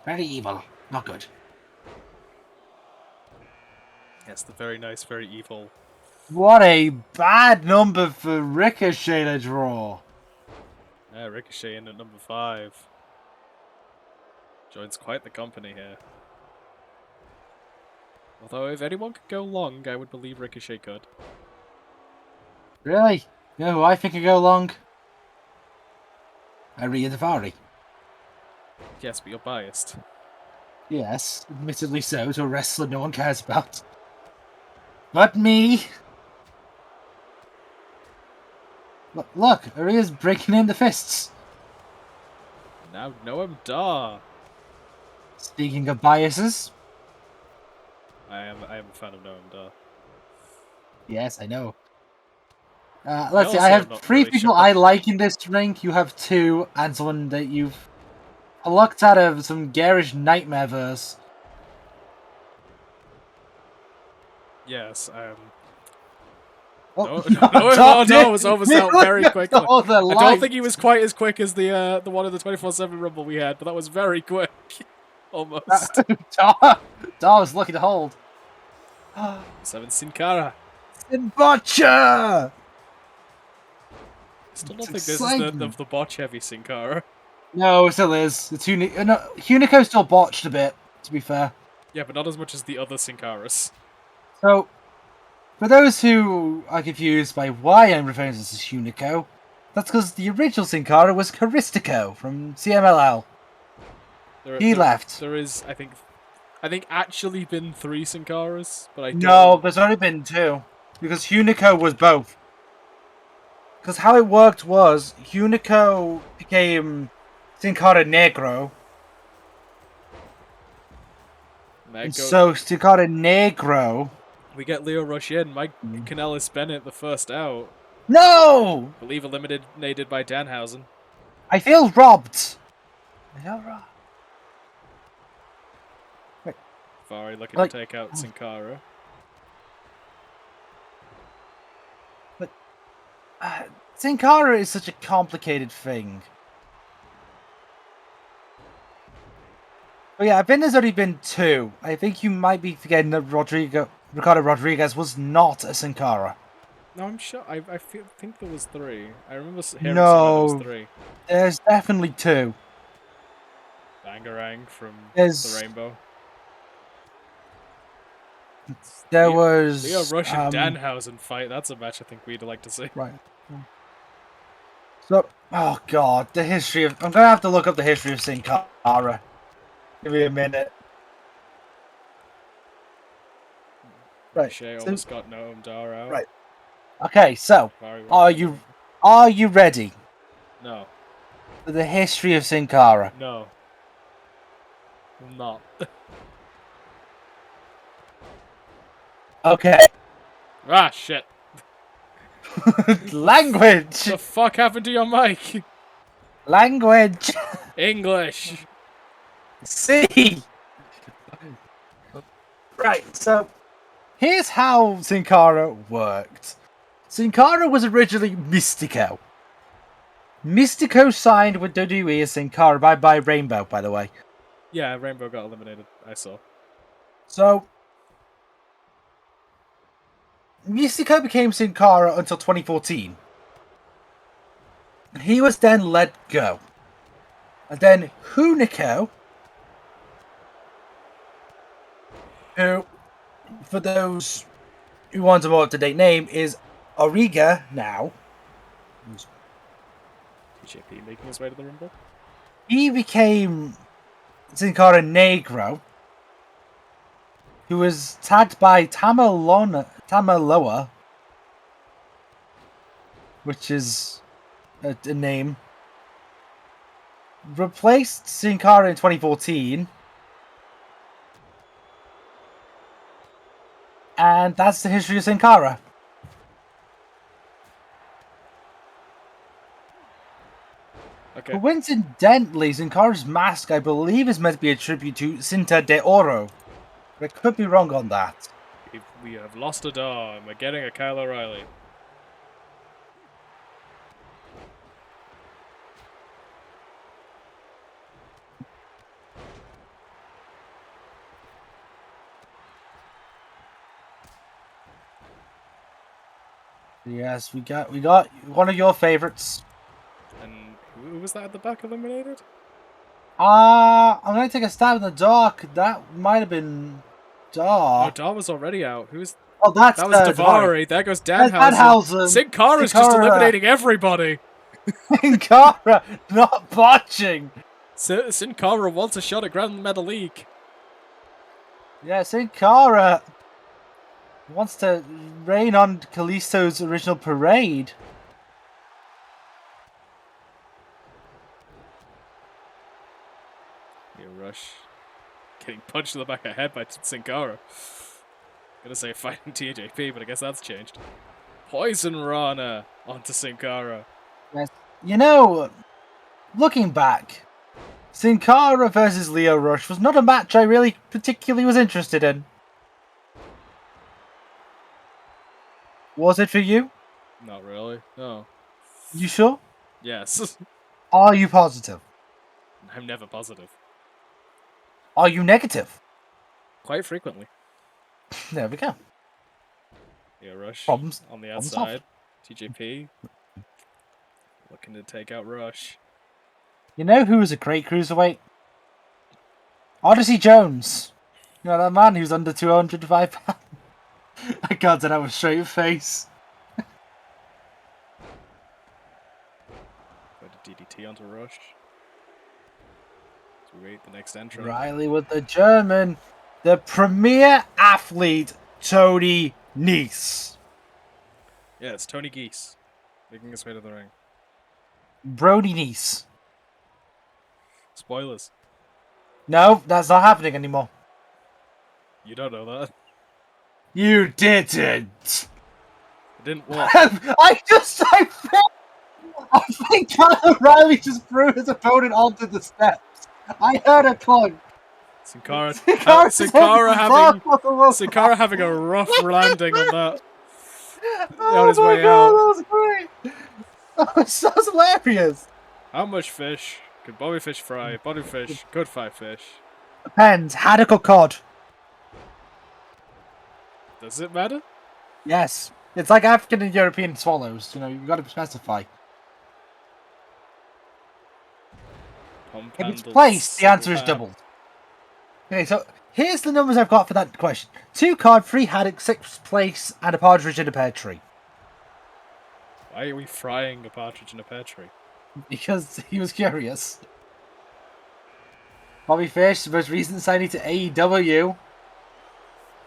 Very evil. Not good. Yes, the very nice, very evil. What a bad number for Ricochet to draw. Yeah, Ricochet in at number 5. Joins quite the company here. Although, if anyone could go long, I would believe Ricochet could. Really? You know who I think could go long? Rhea Daivari. Yes, but you're biased. Yes, admittedly so, to a wrestler no one cares about. But me! Look, Rhea's breaking in the fists. Now Noam Dar. Speaking of biases. I am a fan of Noam Dar. Yes, I know. I Let's see, I also have am not 3 really people sure. I like in this ring. You have 2, and someone that you've plucked out of some garish nightmare verse. Yes, Oh, Noam Dar was almost out very quickly. I don't think he was quite as quick as the one in the 24/7 Rumble we had, but that was very quick. Almost. Dar was lucky to hold. 7 Sin Cara. Sin Butcher! I still don't think It's this is the exciting. botch heavy Sin Cara. No, it still is. It's Hunico still botched a bit, to be fair. Yeah, but not as much as the other Sin Caras. So, for those who are confused by why I'm referring to this as Hunico, that's because the original Sin Cara was Caristico from CMLL. He left. There is, I think actually been 3 Sin Caras, but I don't. No, there's only been 2. Because Hunico was both. Because how it worked was, Hunico became Sin Cara Negro. And so Sin Cara Negro... We get Leo Rush in. Mike Kanellis Bennett, the first out. No! I believe eliminated by Danhausen. I feel robbed. Wait. Fari looking to take out Sin Cara. But Sin Cara is such a complicated thing. But yeah, I think there's only been 2. I think you might be forgetting that Ricardo Rodriguez was not a Sin Cara. No, I'm sure. I think there was 3. I remember hearing somewhere there was 3. There's definitely 2. Bangarang from the Rainbow. There was Leo Rush and Danhausen fight. That's a match I think we'd like to see. Right. So, oh god, the history of... I'm gonna have to look up the history of Sin Cara. Give me a minute. Right. Shea almost got Noam Dar out. Right. Okay, so are you ready? No. For the history of Sin Cara? No. I'm not. Okay. Ah, shit. Language! What the fuck happened to your mic? Language! English! See! Right, so here's how Sin Cara worked. Sin Cara was originally Mystico. Mystico signed with WWE as Sin Cara by Rainbow, by the way. Yeah, Rainbow got eliminated, I saw. So, Mystico became Sin Cara until 2014. He was then let go. And then Hunico, who, for those who want a more up-to-date name, is Origa now. TJP making his way to the Rumble. He became Sin Cara Negro, who was tagged by Tamaloa, which is a name. Replaced Sin Cara in 2014. And that's the history of Sin Cara. Okay. Coincidentally, Sin Cara's mask, I believe, is meant to be a tribute to Cinta de Oro. But I could be wrong on that. We have lost a Dar, and we're getting a Kyle O'Reilly. Yes, we got one of your favorites. And who was that at the back eliminated? I'm gonna take a stab in the dark. That might have been Oh, Dar. Dar was already out. Who's Oh, that's that? Was sorry. Davari. There goes That's Danhausen. Danhausen. Sin Cara's just Sakura. eliminating everybody. Sin Cara not botching. Sin Cara wants a shot at Grand Medal League. Yeah, Sin Cara wants to rain on Kalisto's original parade. Rush getting punched in the back of the head by Sin Cara. Gonna say fighting TJP, but I guess that's changed. Poison Rana onto Sin Cara. Yes. You know, looking back, Sin Cara versus Lio Rush was not a match I really particularly was interested in. Was it for you? Not really. No. You sure? Yes. Are you positive? I'm never positive. Are you negative? Quite frequently. There we go. Rush Problems on the solved. outside. TJP looking to take out Rush. You know who was a great cruiserweight? Odyssey Jones. You know that man who's under 205 pounds. I can't say that with a straight face. Got a DDT onto Rush. So we wait the next entrant. Riley with the German. The premier athlete, Tony Nese. Yeah, it's Tony Geese making his way to the ring. Brody Nese. Spoilers. No, that's not happening anymore. You don't know that. You didn't. I didn't what? I think Kyle Riley just threw his opponent onto the steps. I heard a clunk. Sin Cara Sin having a rough landing on that. Oh On his my way god, out. that was great. That was so hilarious. How much fish could Bobby Fish fry? Bobby Fish could fry fish. Depends. Haddock or cod? Does it matter? Yes. It's like African and European swallows. You know, you've got to specify. If it's placed, the answer is doubled. Okay, so here's the numbers I've got for that question. 2 cod, 3 haddock, 6 place, and a partridge in a pear tree. Why are we frying a partridge in a pear tree? Because he was curious. Bobby Fish, the most recent signing to AEW.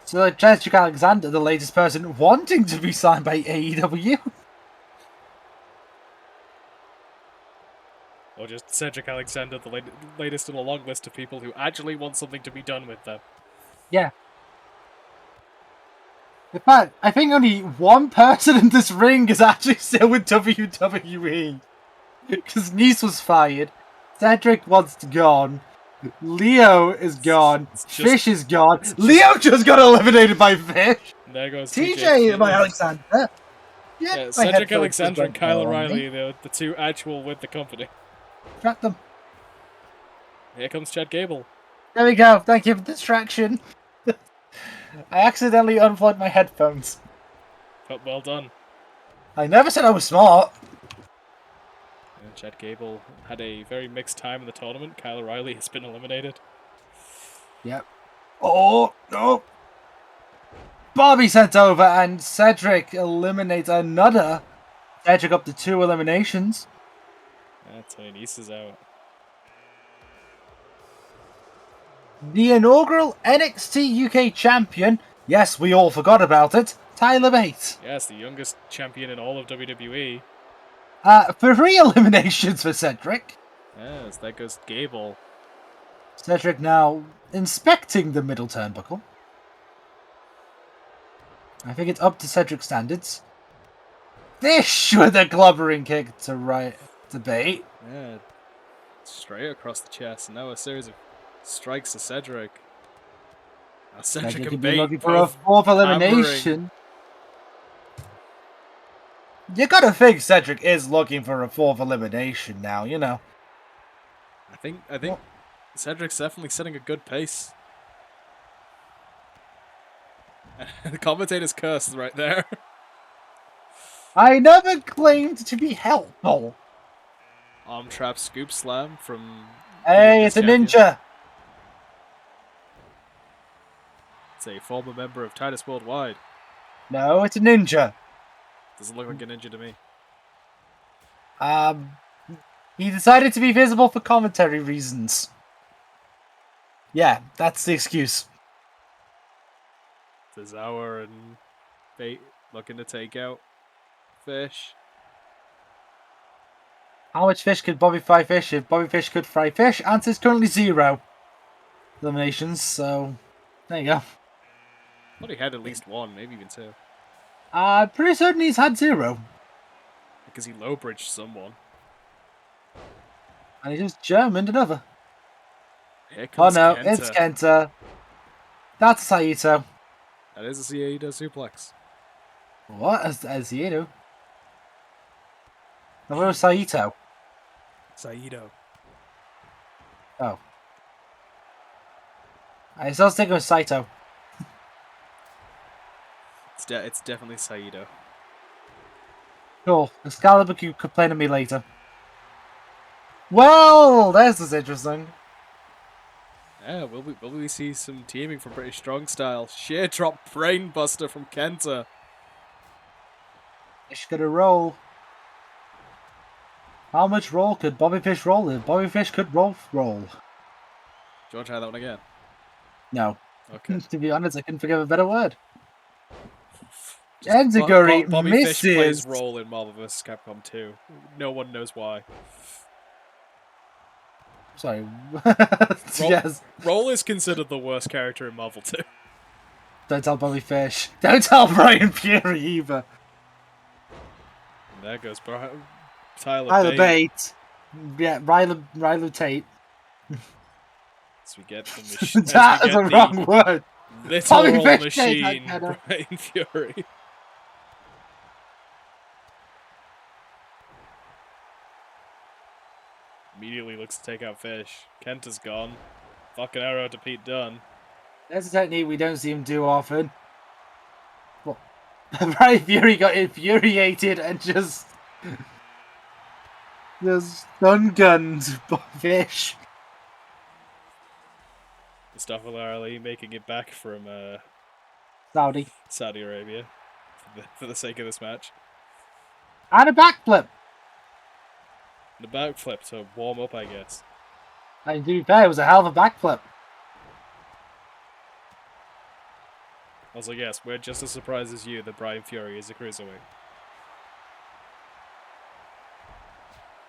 So Cedric Alexander, the latest person wanting to be signed by AEW. Or just Cedric Alexander, the latest in a long list of people who actually want something to be done with them. Yeah. In fact, I think only one person in this ring is actually still with WWE. Because Nice was fired, Cedric wants gone, Leo is gone, Fish is gone, Leo just got eliminated by Fish! There goes TJ by Alexander. Yeah, Cedric Alexander and Kyle O'Reilly, the two actual with the company. Track them. Here comes Chad Gable. There we go, thank you for the distraction. I accidentally unplugged my headphones. Well done. I never said I was smart. And Chad Gable had a very mixed time in the tournament. Kyle O'Reilly has been eliminated. Yep. Oh, no. Bobby sent over and Cedric eliminates another. Cedric up to 2 eliminations. Tony Nese is out. The inaugural NXT UK champion, yes, we all forgot about it, Tyler Bate. Yes, the youngest champion in all of WWE. 3 eliminations for Cedric. Yes, that goes Gable. Cedric now inspecting the middle turnbuckle. I think it's up to Cedric standards. Fish with a clobbering kick to Bate. Yeah, straight across the chest. And now a series of strikes to Cedric. Now Cedric and Bate looking for a 4th elimination. You gotta think Cedric is looking for a 4th elimination now, you know. I think Cedric's definitely setting a good pace. The commentator's curse is right there. I never claimed to be helpful. Arm trap scoop slam from Hey, this it's a champion. ninja. It's a former member of Titus Worldwide. No, it's a ninja. Doesn't look like a ninja to me. He decided to be visible for commentary reasons. Yeah, that's the excuse. Tozawa and Bait looking to take out Fish. How much fish could Bobby fry fish if Bobby Fish could fry fish? Answer is currently 0 eliminations, so there you go. I thought he had at least 1, maybe even 2. Pretty certain he's had 0. Because he low bridged someone. And he just Germaned another. Here Oh comes no, Kenta. it's Kenta. That's Saito. That is a Saito suplex. What? As Saito? No, where was Saito? Saito. Oh. I still sticking with Saito. It's definitely Saito. Cool. Excalibur could complain to me later. Well, this is interesting. Yeah, will we see some teaming from British Strong Style? Sheer drop brain buster from Kenta. Fish gonna roll. How much roll could Bobby Fish roll in? Bobby Fish could roll. Do you want to try that one again? No. Okay. To be honest, I couldn't think of a better word. Enziguri Bobby misses. Fish plays role in Marvel vs. Capcom 2. No one knows why. Sorry. Roll, Yes. Roll is considered the worst character in Marvel 2. Don't tell Bobby Fish. Don't tell Brian Fury either. And there goes Tyler Tyler Bate. Bate. Yeah, Rylo Tate. As we get the machine. That is a wrong word. Literal Fish machine, Tate, Brian Fury. Immediately looks to take out Fish. Kenta's gone. Fucking arrow to Pete Dunne. That's a technique we don't see him do often. Well, Brian Fury got infuriated and just stun-gunned by Fish. Mustafa Ali making it back from Saudi Arabia for the sake of this match. And a backflip. The backflip to warm up, I guess. And to be fair, it was a hell of a backflip. Also, yes, we're just as surprised as you that Brian Fury is a cruiserweight.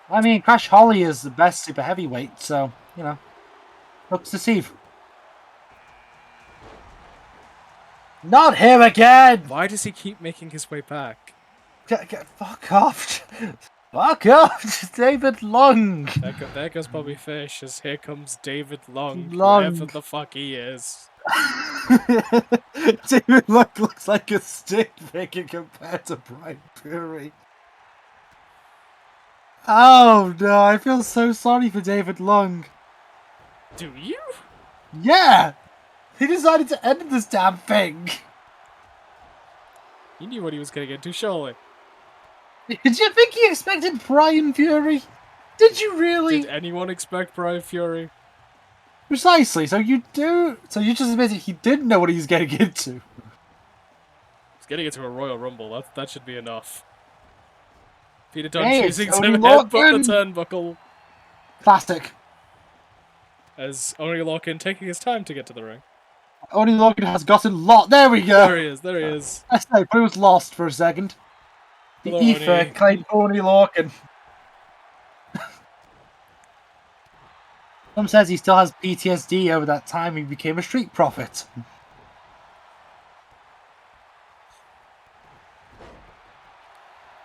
I mean, Crash Holly is the best super heavyweight, so, you know, looks to see. Not him again! Why does he keep making his way back? Fuck off! Fuck off! David Long! There goes Bobby Fish, as here comes David Long, Long. whoever the fuck he is. David Long looks like a stick figure compared to Brian Fury. Oh no, I feel so sorry for David Long. Do you? Yeah! He decided to end this damn thing! He knew what he was getting into, surely. Did you think he expected Brian Fury? Did you really? Did anyone expect Brian Fury? Precisely, so you just admitted he didn't know what he was getting into. He's getting into a Royal Rumble, that should be enough. Peter Dunne Hey, choosing to Tony headbutt the Lorcan. turnbuckle. Classic. As Oni Lorcan taking his time to get to the ring. Only Logan has gotten lost. There we go. There he is. I say, but he was lost for a second. The Hello, ether Oni. claimed Only Lorcan. Some says he still has PTSD over that time he became a street prophet.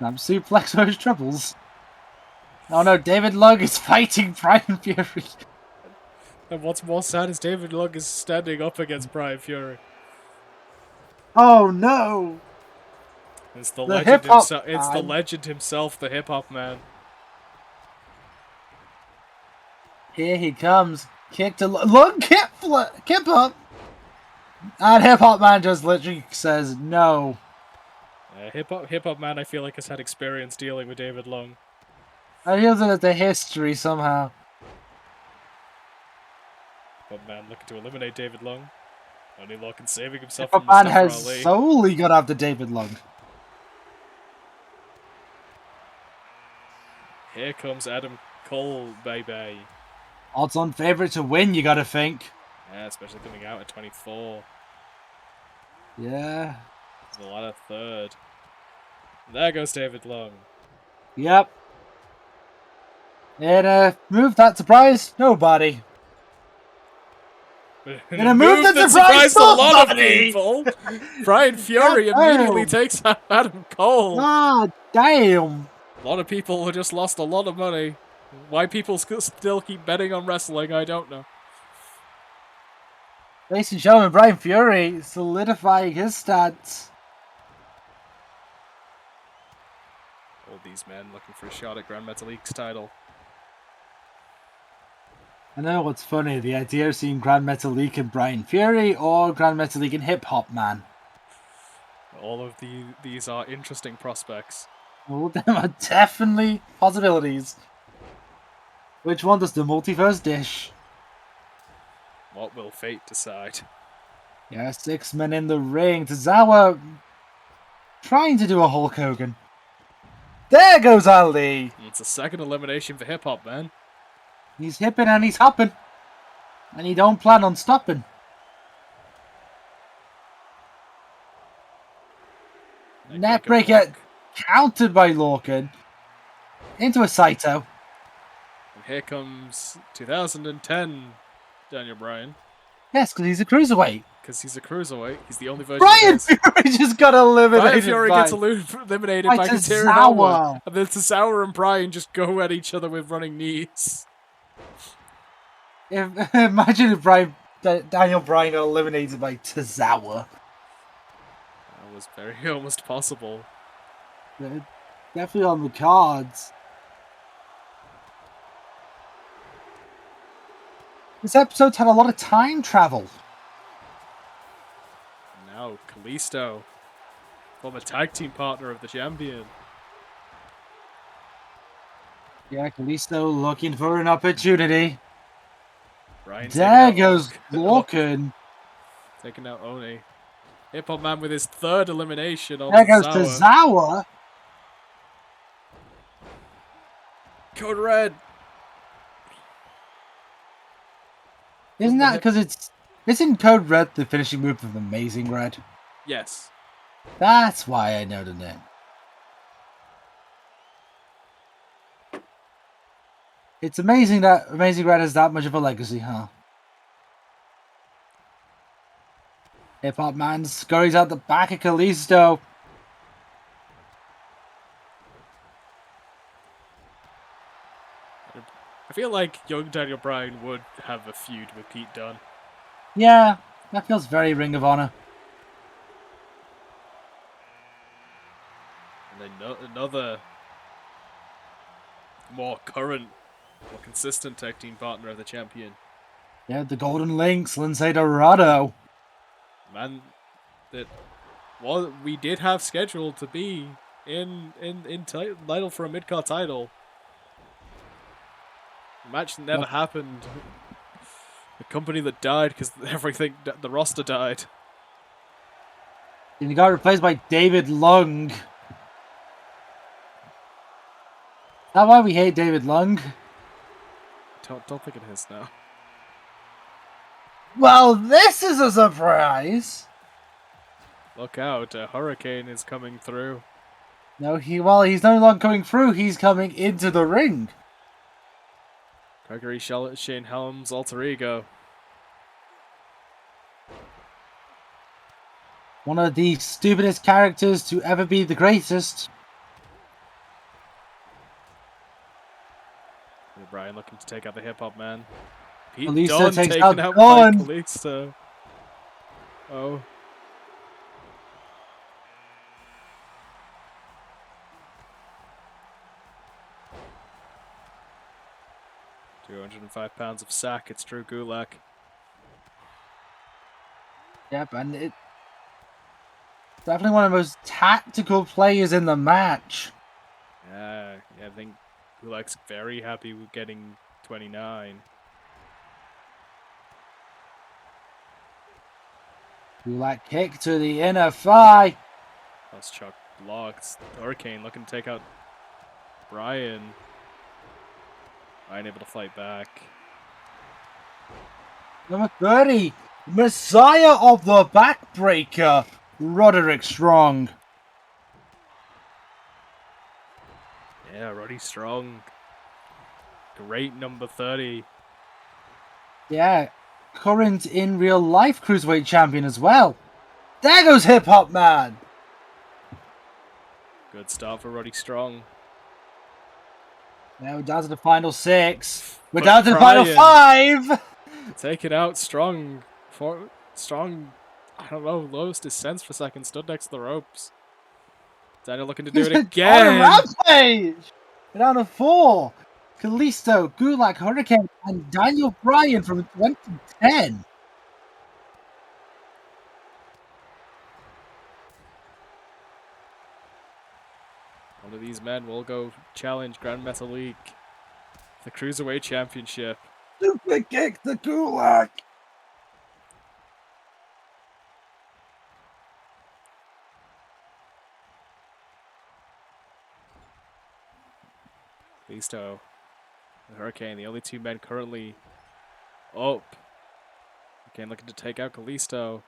Suplex for his troubles. Oh no, David Long is fighting Brian Fury. And what's more sad is David Long is standing up against Brian Fury. Oh no! It's the The legend hip-hop himself. It's the man. legend himself, the hip hop man. Here he comes. Kick to Long kip up. And Hip Hop Man just literally says no. Hip Hop Man, I feel like, has had experience dealing with David Long. I feel that the history somehow. Hip Hop Man looking to eliminate David Long. Only Lorcan saving himself Hip from Man Mustafa has Ali. solely gone after David Long. Here comes Adam Cole, baby. Odds-on favourite to win, you gotta think. Yeah, especially coming out at 24. Yeah. There's a lot of third. And there goes David Long. Yep. In a move that surprised nobody. In a move that surprised a lot of people, Brian Fury immediately takes out Adam Cole. Ah, damn. A lot of people who just lost a lot of money. Why people still keep betting on wrestling, I don't know. Ladies and gentlemen, Brian Fury solidifying his stance. All these men looking for a shot at Grand Metalique's title. I know what's funny, the idea of seeing Grand Metalique and Brian Fury or Grand Metalique and Hip Hop Man. All of these are interesting prospects. All of them are definitely possibilities. Which one does the multiverse dish? What will fate decide? Yeah, 6 men in the ring. Tozawa trying to do a Hulk Hogan. There goes Ali. It's a second elimination for Hip Hop Man. He's hipping and he's hopping. And he don't plan on stopping. Neckbreaker countered by Lorcan. Into a Saito. And here comes 2010 Daniel Bryan. Yes, because he's a cruiserweight. Because he's a cruiserweight. He's the only version Brian of this. Fury just got eliminated. Brian Fury gets eliminated by Tozawa. And then Tozawa and Bryan just go at each other with running knees. Imagine if Daniel Bryan got eliminated by Tozawa. That was very almost possible. They're definitely on the cards. This episode's had a lot of time travel. Now, Kalisto, former tag team partner of the champion. Yeah, Kalisto looking for an opportunity. Bryan there goes Lorcan. Taking out Oni. Hip Hop Man with his third elimination on There goes Tozawa. Code Red. Isn't that because isn't Code Red the finishing move of Amazing Red? Yes. That's why I know the name. It's amazing that Amazing Red has that much of a legacy, huh? Hip Hop Man scurries out the back of Kalisto. I feel like young Daniel Bryan would have a feud with Pete Dunne. Yeah, that feels very Ring of Honor. And then another more current, more consistent tag team partner of the champion. Yeah, the Golden Links, Lindsay Dorado. Man, that we did have scheduled to be in title for a mid-card title. The match never happened. The company that died because everything, the roster died. And he got replaced by David Lung. Is that why we hate David Lung? Don't think it is now. Well, this is a surprise. Look out, a hurricane is coming through. No, he's no longer coming through, he's coming into the ring. Gregory Shane Helm's alter ego. One of the stupidest characters to ever be the greatest. Bryan looking to take out the Hip Hop Man. Pete Kalisto Dunne takes taken out by Kalisto. Oh. £205 of sack. It's Drew Gulak. Yep, and Definitely one of the most tactical players in the match. Yeah, I think Gulak's very happy with getting 29. Gulak kick to the inner thigh. Plus Chuck blocked. Hurricane looking to take out Brian. Brian able to fight back. Number 30, Messiah of the Backbreaker, Roderick Strong. Yeah, Roddy Strong. Great number 30. Yeah, current in real life Cruiserweight champion as well. There goes Hip Hop Man. Good start for Roddy Strong. Now we're down to the final 6. We're But down to the final Brian 5. take it out Strong. Strong, I don't know, lowest his sense for a second. Stood next to the ropes. Daniel looking to do it On a again. rampage. We're down to 4. Kalisto, Gulak, Hurricane, and Daniel Bryan from 2010. One of these men will go challenge Grand Metalik, the Cruiserweight Championship. Super kick to Gulak. Listo, the Hurricane, the only two men currently up. Hurricane looking to take out Kalisto.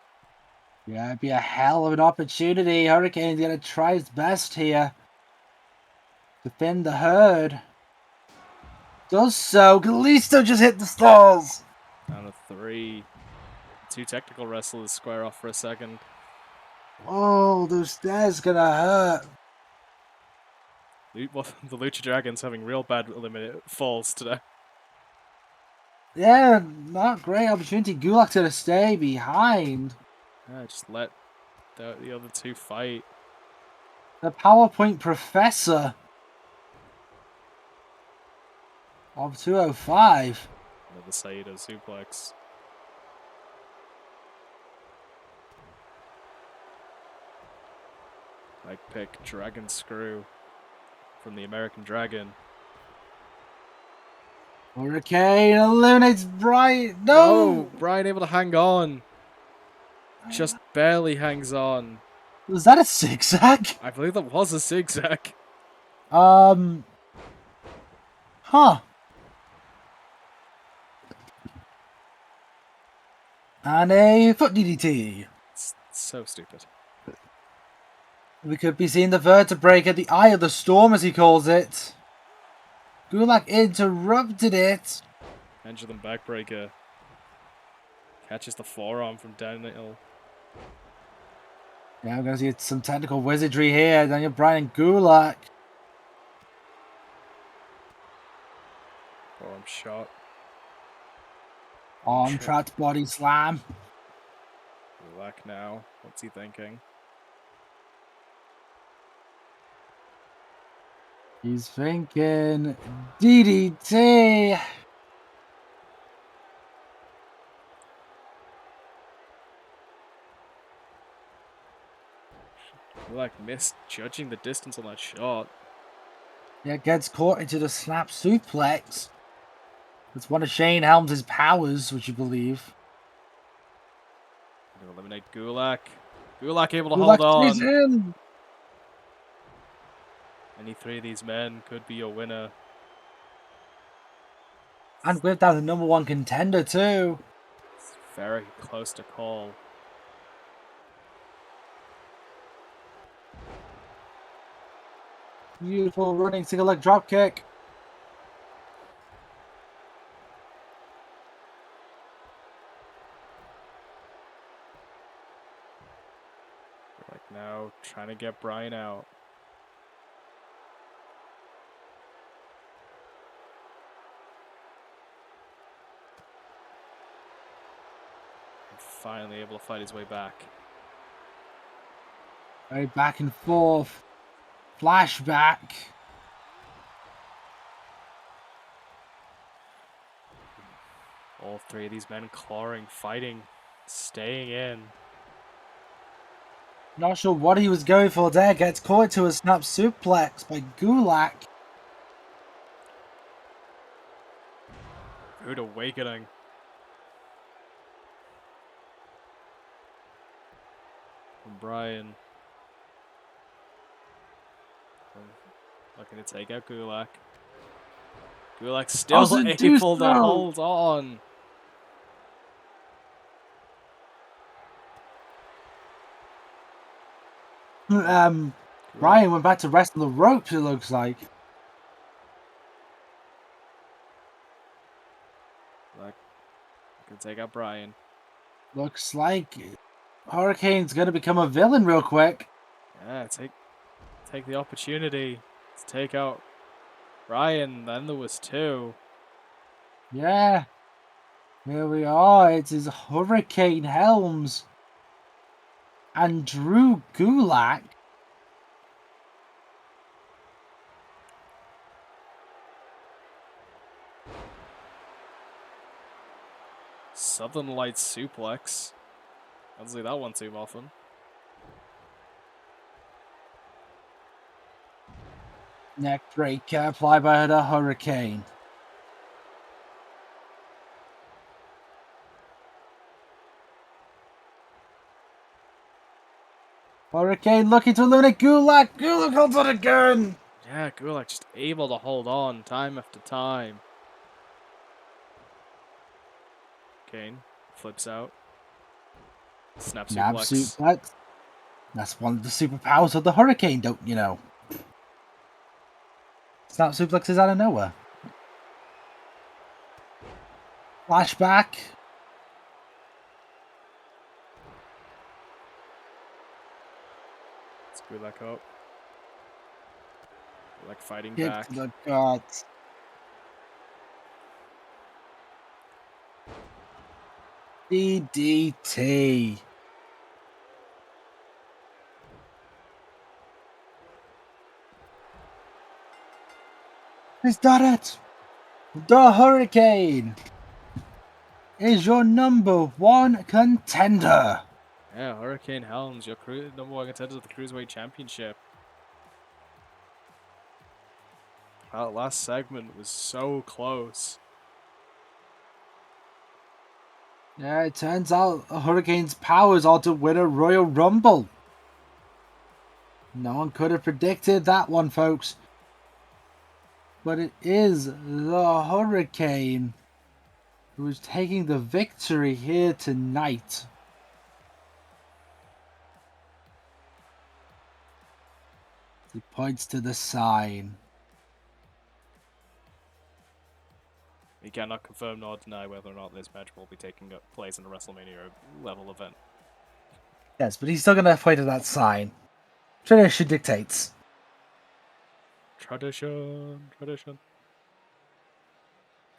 Yeah, it'd be a hell of an opportunity. Hurricane's gonna try his best here. Defend the herd. Does so. Kalisto just hit the stalls. Down to 3. Two technical wrestlers square off for a second. Oh, those stairs gonna hurt. The Lucha Dragons having real bad falls today. Yeah, not great opportunity. Gulak's gonna stay behind. Just let the other two fight. The PowerPoint professor of 205. Another Saito suplex. Like pick Dragon Screw from the American Dragon. Hurricane eliminates Brian. No! No! Brian able to hang on. Just barely hangs on. Was that a zigzag? I believe that was a zigzag. Huh. And a foot DDT. It's so stupid. We could be seeing the vertebrae at the eye of the storm, as he calls it. Gulak interrupted it. Pendulum backbreaker. Catches the forearm from Daniel. Yeah, we're going to see some technical wizardry here. Daniel Bryan and Gulak. Forearm shot. Arm trapped body slam. Gulak now. What's he thinking? He's thinking DDT. Gulak missed judging the distance on that shot. Yeah, gets caught into the snap suplex. It's one of Shane Helms' powers, would you believe? To eliminate Gulak. Gulak able to Gulak hold stays on. in. Any three of these men could be a winner. And with that, the number 1 contender too. It's very close to call. Beautiful running single leg drop kick. Like now, trying to get Brian out. And finally able to fight his way back. Very back and forth. Flashback. All three of these men clawing, fighting, staying in. Not sure what he was going for there. Gets caught to a snap suplex by Gulak. Rude awakening. From Brian. Looking to take out Gulak. Gulak still Doesn't do able to so. hold on. Brian went back to rest on the ropes, it looks like. Gulak can take out Brian. Looks like Hurricane's going to become a villain real quick. Yeah, take the opportunity to take out Brian. Then there was two. Yeah. Here we are. It is Hurricane Helms and Drew Gulak. Southern Light suplex. Don't see that one too often. Neck breaker applied by the Hurricane. Hurricane looking to eliminate Gulak. Gulak holds on again. Yeah, Gulak just able to hold on time after time. Kane flips out. Snap Nab suplex. suplex. That's one of the superpowers of the Hurricane, don't you know? Snap suplexes out of nowhere. Flashback. Let's Gulak up. Gulak fighting Kick back. to the guts. DDT. He's done it. The Hurricane is your number one contender. Yeah, Hurricane Helms, your number one contender to the Cruiserweight Championship. That last segment was so close. Yeah, it turns out Hurricane's powers are to win a Royal Rumble. No one could have predicted that one, folks. But it is the Hurricane who is taking the victory here tonight. He points to the sign. We cannot confirm nor deny whether or not this match will be taking place in a WrestleMania level event. Yes, but he's still going to point to that sign. Tradition dictates. Tradition, tradition.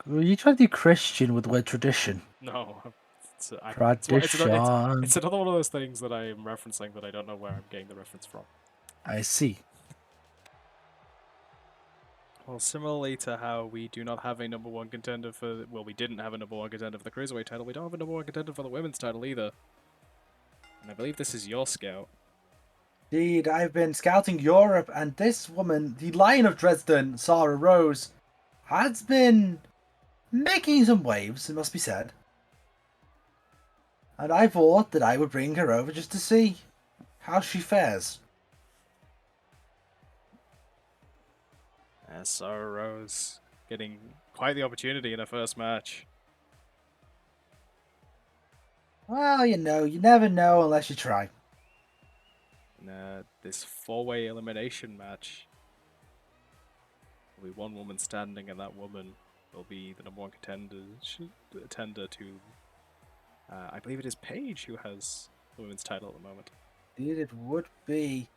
Are you trying to do Christian with the word tradition? No, Tradition. it's another one of those things that I am referencing that I don't know where I'm getting the reference from. I see. Well, similarly to how we do not have a number one contender for, well, we didn't have a number one contender for the Cruiserweight title, we don't have a number one contender for the women's title either. And I believe this is your scout. Indeed, I've been scouting Europe, and this woman, the Lion of Dresden, Sarah Rose, has been making some waves, it must be said. And I thought that I would bring her over just to see how she fares. Sarah Rose getting quite the opportunity in her first match. Well, you know, you never know unless you try. In this four-way elimination match, there'll be one woman standing, and that woman will be the number one contender to, I believe it is Paige who has the women's title at the moment. Indeed, it would be.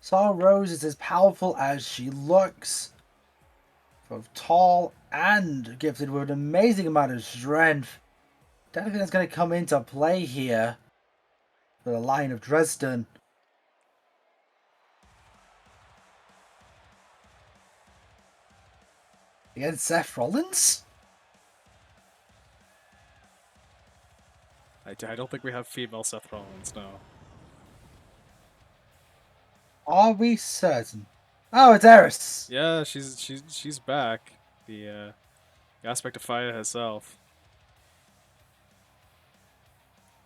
Sarah Rose is as powerful as she looks. Both tall and gifted with an amazing amount of strength. Definitely that's going to come into play here for the Lion of Dresden. Against Seth Rollins? I don't think we have female Seth Rollins now. Are we certain? Oh, it's Eris. Yeah, she's back. The aspect of fire herself.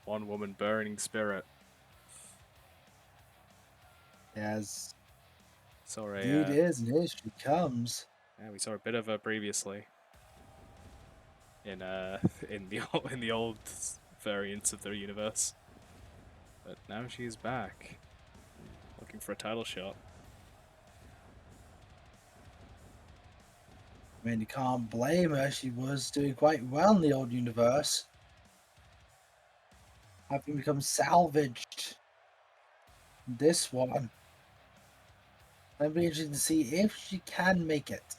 One woman burning spirit. Yes, Saw indeed a is, and here she comes. yeah, we saw a bit of her previously in in the old variants of the universe, but now she's back, looking for a title shot. I mean, you can't blame her. She was doing quite well in the old universe, having become salvaged in this one. It'll be interesting to see if she can make it.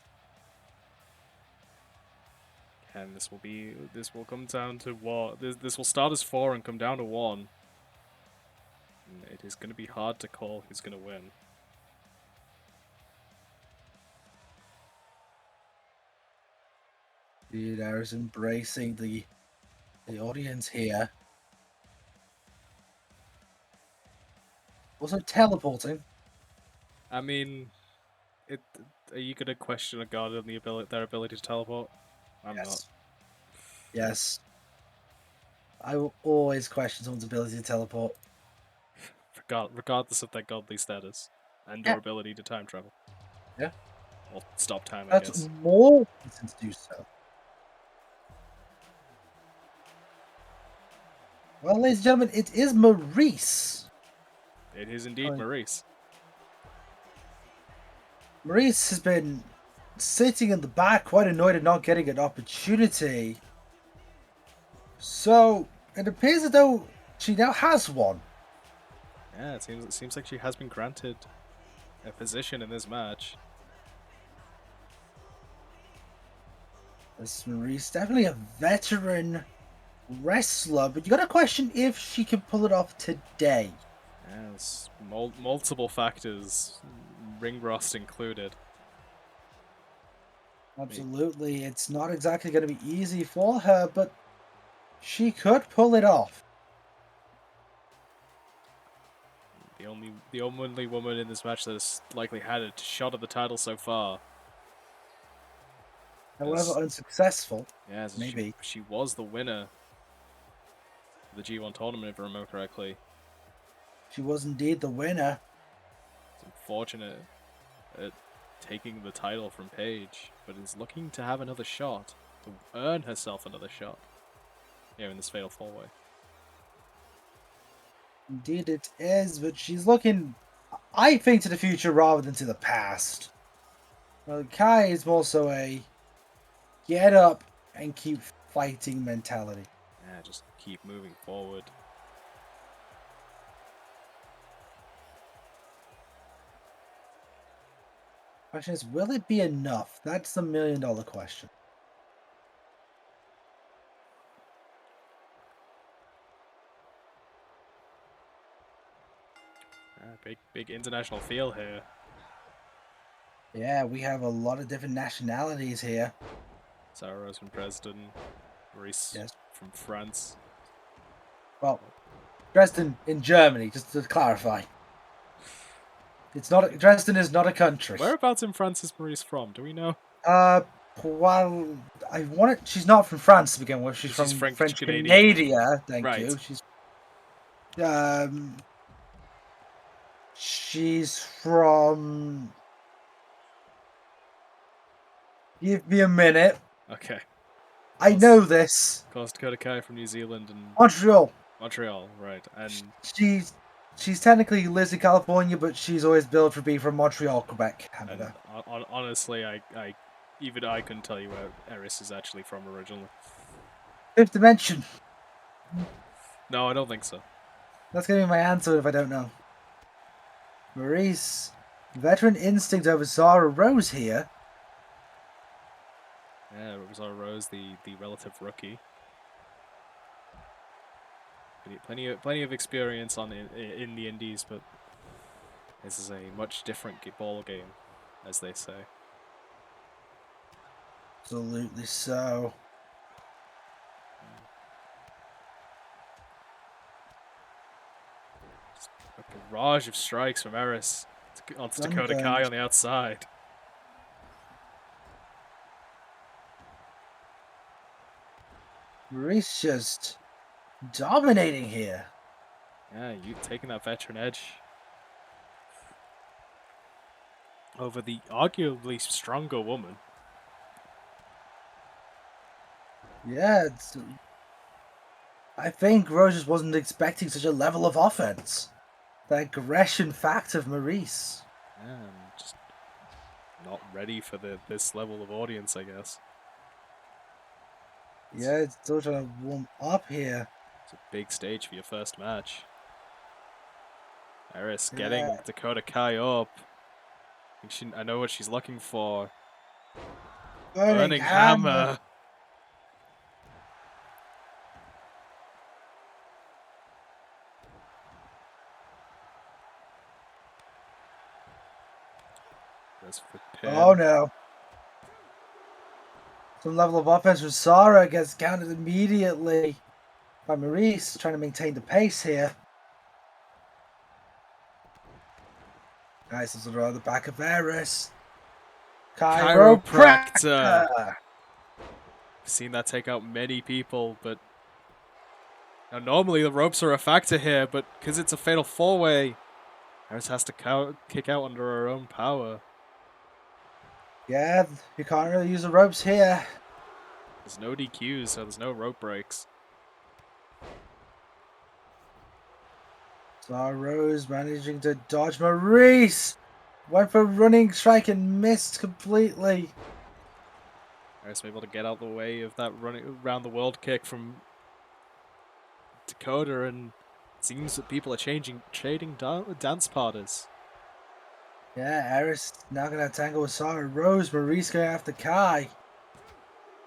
And this will come down to what this will start as 4 and come down to 1. And it is going to be hard to call who's going to win. There is embracing the audience here. Also teleporting. I mean, it. Are you going to question a god on their ability to teleport? I'm not. Yes. Yes. I will always question someone's ability to teleport. Regardless of their godly status and Yeah. or ability to time travel Yeah. or stop time, I That's guess. more reason to do so. Well, ladies and gentlemen, it is Maurice. It is indeed Maurice. Maurice has been sitting in the back, quite annoyed at not getting an opportunity. So it appears as though she now has one. Yeah, it seems like she has been granted a position in this match. This Maurice, definitely a veteran wrestler, but you got to question if she can pull it off today. Yes, multiple factors, ring rust included. Absolutely, it's not exactly going to be easy for her, but she could pull it off. The only woman in this match that has likely had a shot at the title so far. However unsuccessful, Yes, maybe. she was the winner of the G1 tournament, if I remember correctly. She was indeed the winner. It's unfortunate at taking the title from Paige, but is looking to have another shot, to earn herself another shot here in this Fatal 4-Way. Indeed it is, but she's looking, I think, to the future rather than to the past. Well, Kai is more so a get up and keep fighting mentality. Yeah, just keep moving forward. Question is, will it be enough? That's the $1,000,000 question. Big international feel here. Yeah, we have a lot of different nationalities here. Sarah Rose from Dresden, Maurice from France. Well, Dresden in Germany, just to clarify. It's not Dresden is not a country. Whereabouts in France is Maurice from? Do we know? Well, I want it. She's not from France to begin with. She's from French Canada. Thank you. She's from. Give me a minute. Okay. I know this. Coast Dakota Kai from New Zealand and Montreal. Montreal, right? And she's technically lives in California, but she's always billed for being from Montreal, Quebec, Canada. And honestly, even I couldn't tell you where Eris is actually from originally. Fifth Dimension. No, I don't think so. That's gonna be my answer if I don't know. Maurice, veteran instinct over Zara Rose here. Yeah, Zara Rose, the relative rookie. Plenty of experience in the Indies, but this is a much different ball game, as they say. Absolutely so. Just a barrage of strikes from Eris onto Dakota Kai Sunburns. on the outside. Maurice just dominating here. Yeah, you taking that veteran edge over the arguably stronger woman. Yeah, I think Rose just wasn't expecting such a level of offense. The aggression fact of Maurice. Yeah, I'm just not ready for this level of audience, I guess. Yeah, it's still trying to warm up here. It's a big stage for your first match. Eris Yeah. getting Dakota Kai up. I know what she's looking for. Burning hammer. Hammer. Goes for the pin. Oh no. Some level of offense from Sarah gets countered immediately by Maurice, trying to maintain the pace here. Nice little on the back of Eris. Chiropractor. Chiropractor. I've seen that take out many people, but now normally the ropes are a factor here, but because it's a fatal four-way, Eris has to kick out under her own power. Yeah, you can't really use the ropes here. There's no DQs, so there's no rope breaks. Sarah Rose managing to dodge Maurice. Went for running strike and missed completely. Eris able to get out the way of that running around the world kick from Dakota, and it seems that people are trading dance partners. Yeah, Eris now going to tangle with Sarah Rose. Maurice going after Kai.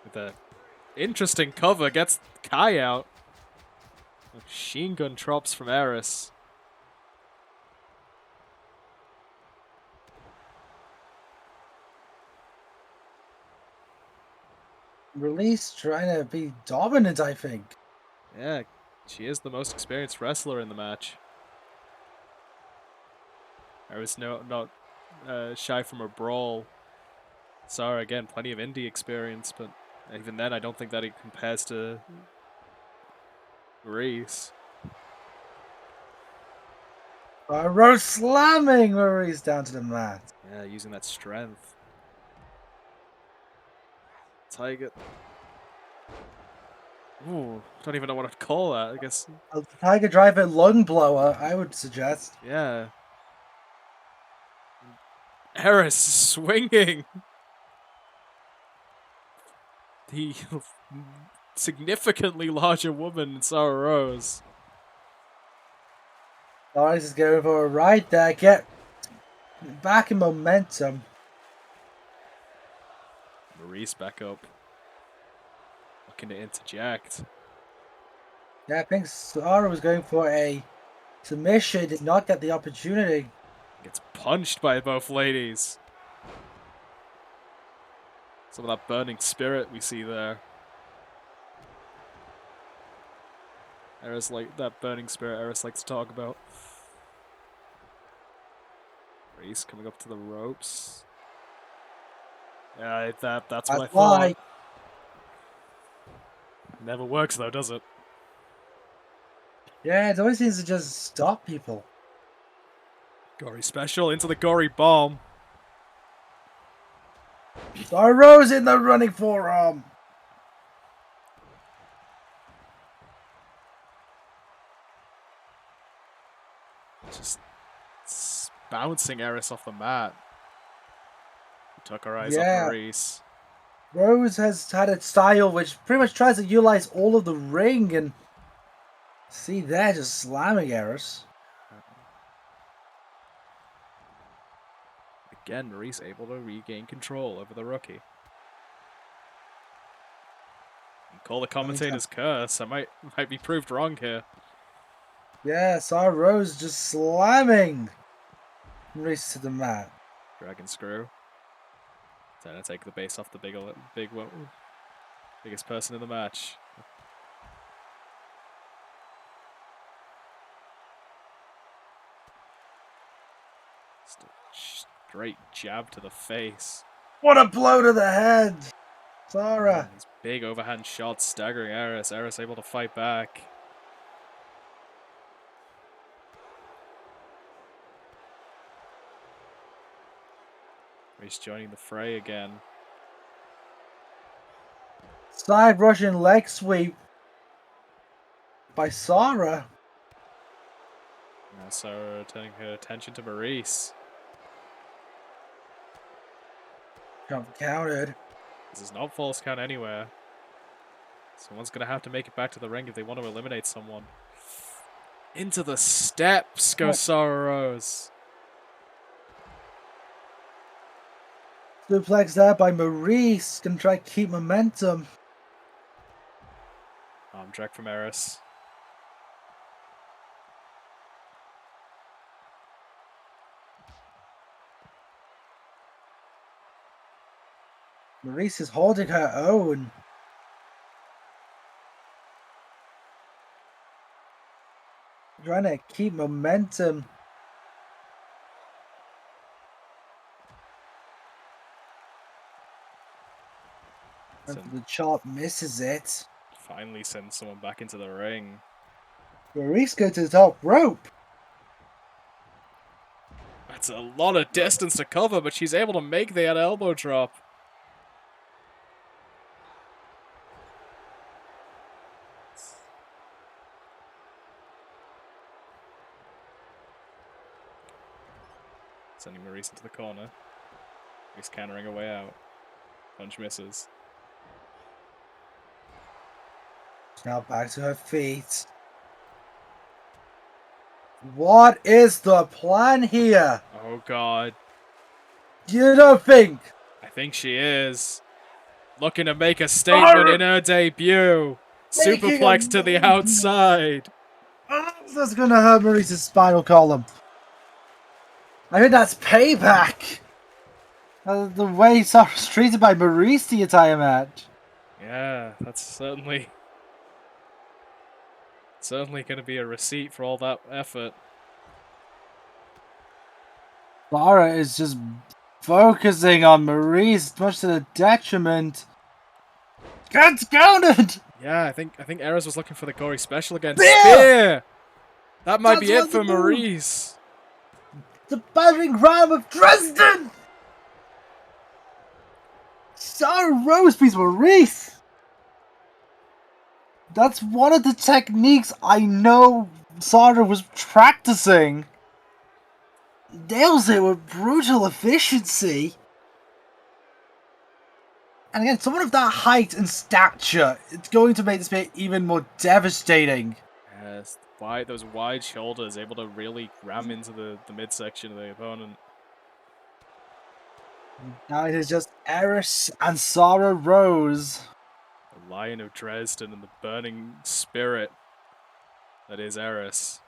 With a interesting cover, gets Kai out. Machine gun drops from Eris. Release trying to be dominant, I think. Yeah, she is the most experienced wrestler in the match. Eris not shy from a brawl. Sarah, again, plenty of indie experience, but even then, I don't think that it compares to Reese. Rose slamming Maurice down to the mat. Yeah, using that strength. Tiger. Ooh, don't even know what I'd call that. I guess. A Tiger Driver lung blower, I would suggest. Yeah. Eris swinging. The significantly larger woman, Sarah Rose. Lawrence is going for a ride there. Get back in momentum. Maurice back up. Looking to interject. Yeah, I think Sarah was going for a submission. Did not get the opportunity. Gets punched by both ladies. Some of that burning spirit we see there. Eris like that burning spirit Eris likes to talk about. Reese coming up to the ropes. Yeah, that's what I thought. Never works though, does it? Yeah, it always seems to just stop people. Gory special into the gory bomb. Sarah Rose in the running forearm. Just bouncing Eris off the mat. Took her eyes off Maurice. Rose has had a style which pretty much tries to utilize all of the ring, and see there, just slamming Eris. Again, Maurice able to regain control over the rookie. Call the commentator's curse. I might be proved wrong here. Yeah, Sarah Rose just slamming Maurice to the mat. Dragon screw. Trying to take the base off the biggest person in the match. Straight jab to the face. What a blow to the head! Sarah. These big overhand shots staggering Eris. Eris able to fight back. He's joining the fray again. Side Russian leg sweep by Sarah. Now Sarah turning her attention to Maurice. Countered. This is not false count anywhere. Someone's going to have to make it back to the ring if they want to eliminate someone. Into the steps goes Sarah Rose. Suplex there by Maurice. Gonna try to keep momentum. Arm drag from Eris. Maurice is holding her own. Trying to keep momentum. The chop misses it. Finally sends someone back into the ring. Maurice goes to the top rope. That's a lot of distance to cover, but she's able to make that elbow drop. Sending Maurice into the corner. He's countering a way out. Punch misses. Now back to her feet. What is the plan here? Oh god. You don't think? I think she is. Looking to make a statement in her debut. Superplex to the outside. That's gonna hurt Maurice's spinal column. I think that's payback. The way Sarah's treated by Maurice the entire match. Yeah, that's certainly going to be a receipt for all that effort. Sarah is just focusing on Maurice, much to the detriment. Gets counted. Yeah, I think Eris was looking for the gory special again. Spear! Spear! That might be it for Maurice. The battering ram of Dresden. Sarah Rose beats Maurice. That's one of the techniques I know Sarah was practicing. Nails it with brutal efficiency. And again, someone of that height and stature, it's going to make this bit even more devastating. Yes, those wide shoulders, able to really ram into the midsection of the opponent. Now it is just Eris and Sarah Rose. The Lion of Dresden and the burning spirit that is Eris.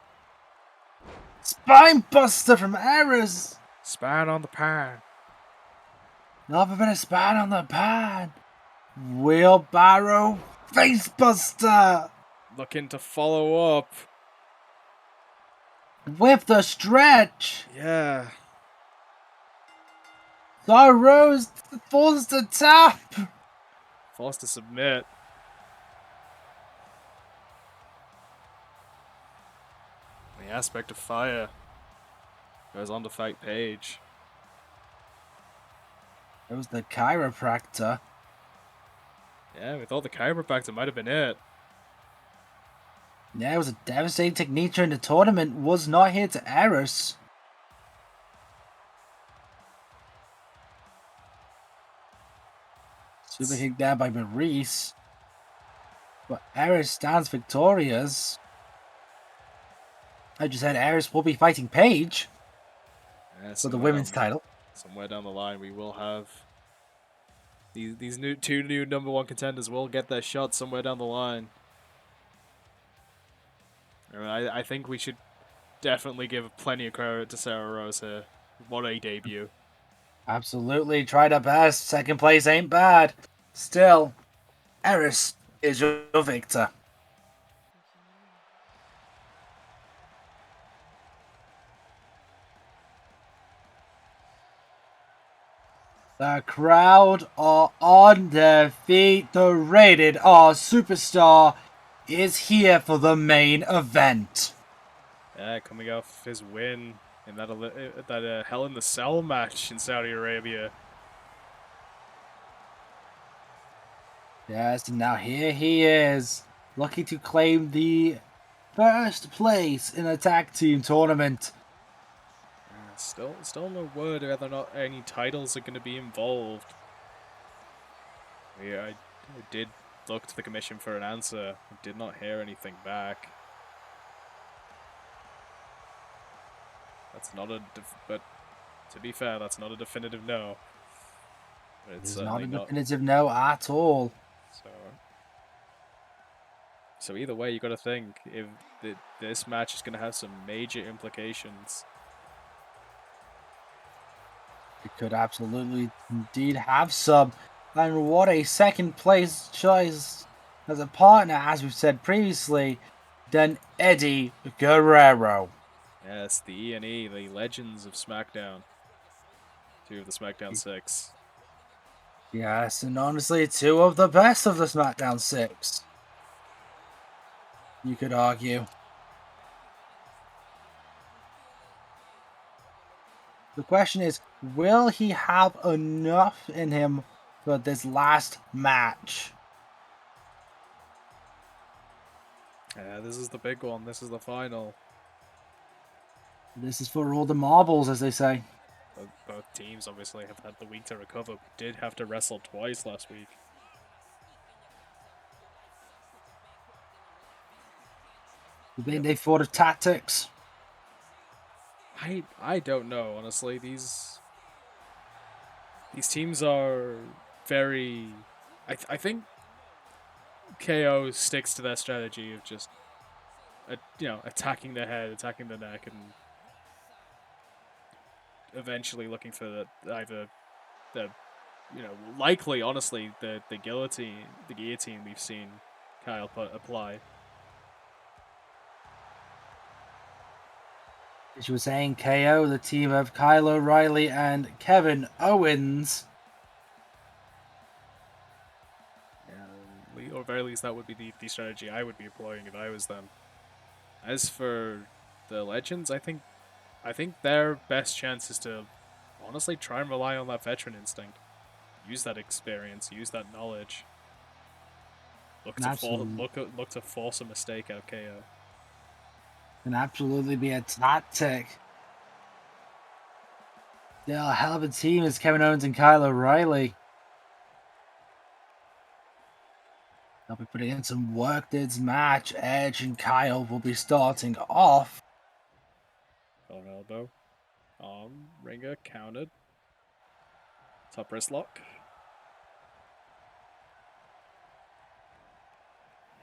Spine buster from Eris. Span on the pan. Never been a span on the pan. Wheelbarrow face buster. Looking to follow up. With the stretch. Yeah. Sarah Rose forced to tap. Forced to submit. The aspect of fire goes on to fight Paige. It was the chiropractor. Yeah, we thought the chiropractor might have been it. Yeah, it was a devastating technique during the tournament. Was not here to Eris. Super kick down by Maurice. But Eris stands victorious. I just said Eris will be fighting Paige for the women's title. Somewhere down the line, we will have these two new #1 contenders will get their shot somewhere down the line. I think we should definitely give plenty of credit to Sarah Rose here. What a debut. Absolutely, tried her best. Second place ain't bad. Still, Eris is your victor. The crowd are on their feet. The Rated R superstar is here for the main event. Yeah, coming off his win in that Hell in the Cell match in Saudi Arabia. Yes, and now here he is, looking to claim the first place in a tag team tournament. Still no word whether or not any titles are going to be involved. I did look to the commission for an answer. I did not hear anything back. That's not but to be fair, that's not a definitive no. But it's It's not certainly a not. definitive no at all. So either way, you got to think if this match is going to have some major implications. It could absolutely indeed have some. And what a second place choice as a partner, as we've said previously, than Eddie Guerrero. Yes, the E&E, the legends of SmackDown. Two of the SmackDown 6. Yes, and honestly, two of the best of the SmackDown 6. You could argue. The question is, will he have enough in him for this last match? Yeah, this is the big one. This is the final. This is for all the marbles, as they say. Both teams obviously have had the week to recover, but did have to wrestle twice last week. You think they thought of tactics? I don't know, honestly. These teams are very. I think KO sticks to their strategy of just, attacking the head, attacking the neck, and eventually looking for either the, likely, honestly, the guillotine we've seen Kyle apply. As you were saying, KO, the team of Kyle O'Reilly and Kevin Owens. Yeah, or very least that would be the strategy I would be employing if I was them. As for the legends, I think their best chance is to honestly try and rely on that veteran instinct. Use that experience, use that knowledge. Absolutely. Look to force a mistake out of KO. Can absolutely be a tactic. They're a hell of a team as Kevin Owens and Kyle O'Reilly. They'll be putting in some work this match. Edge and Kyle will be starting off. Collar elbow. Ringer countered. Top wrist lock.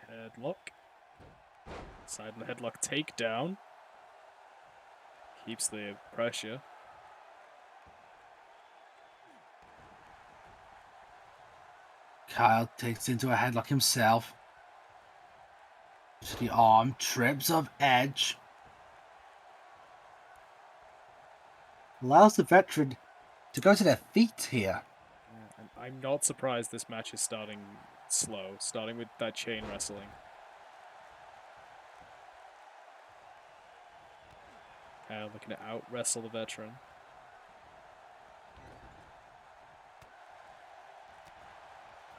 Headlock. Side and headlock takedown. Keeps the pressure. Kyle takes into a headlock himself. The arm trips of Edge. Allows the veteran to go to their feet here. Yeah, I'm not surprised this match is starting slow, starting with that chain wrestling. Looking to out wrestle the veteran.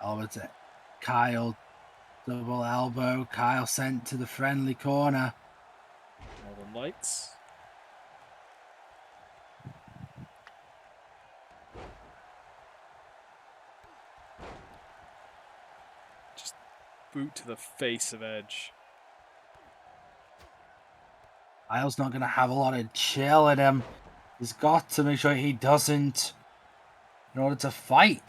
Over to Kyle. Double elbow. Kyle sent to the friendly corner. Northern Lights. Just boot to the face of Edge. Kyle's not going to have a lot of chill in him. He's got to make sure he doesn't in order to fight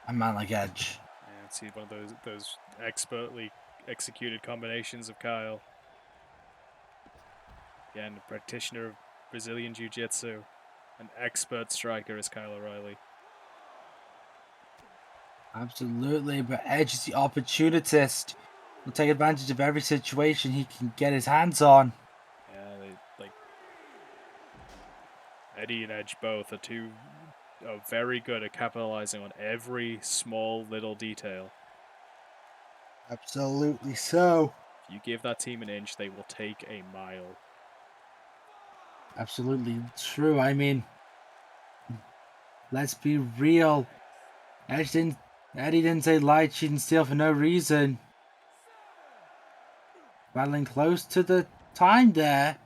a man like Edge. And see one of those expertly executed combinations of Kyle. Again, a practitioner of Brazilian Jiu-Jitsu. An expert striker is Kyle O'Reilly. Absolutely, but Edge is the opportunist. He'll take advantage of every situation he can get his hands on. Yeah, Eddie and Edge both are two are very good at capitalizing on every small little detail. Absolutely so. If you give that team an inch, they will take a mile. Absolutely true. I mean, let's be real. Eddie didn't say light, cheat, and steal for no reason. Battling close to the time there.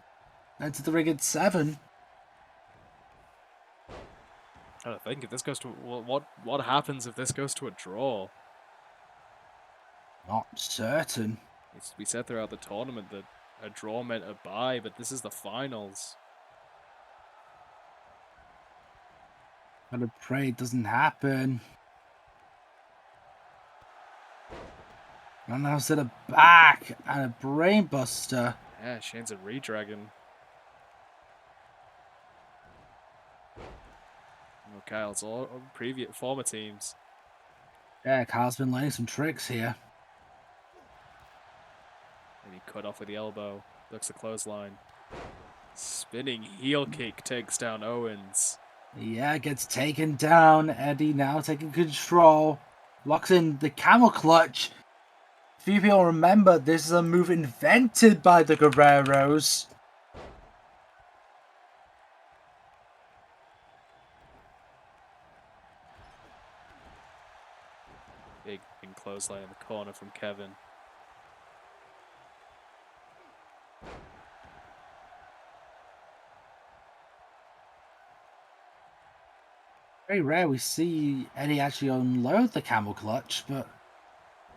And to the ring at 7. I don't think if this goes to what happens if this goes to a draw? Not certain. We said throughout the tournament that a draw meant a bye, but this is the finals. Gotta pray it doesn't happen. Roundhouse to the back and a brainbuster. Yeah, Shane's a redragon. Oh, Kyle's all previous former teams. Yeah, Kyle's been learning some tricks here. Maybe cut off with the elbow. Looks a clothesline. Spinning heel kick takes down Owens. Yeah, gets taken down. Eddie now taking control. Locks in the camel clutch. Few people remember this is a move invented by the Guerreros. Big clothesline in the corner from Kevin. Very rare we see Eddie actually unload the camel clutch, but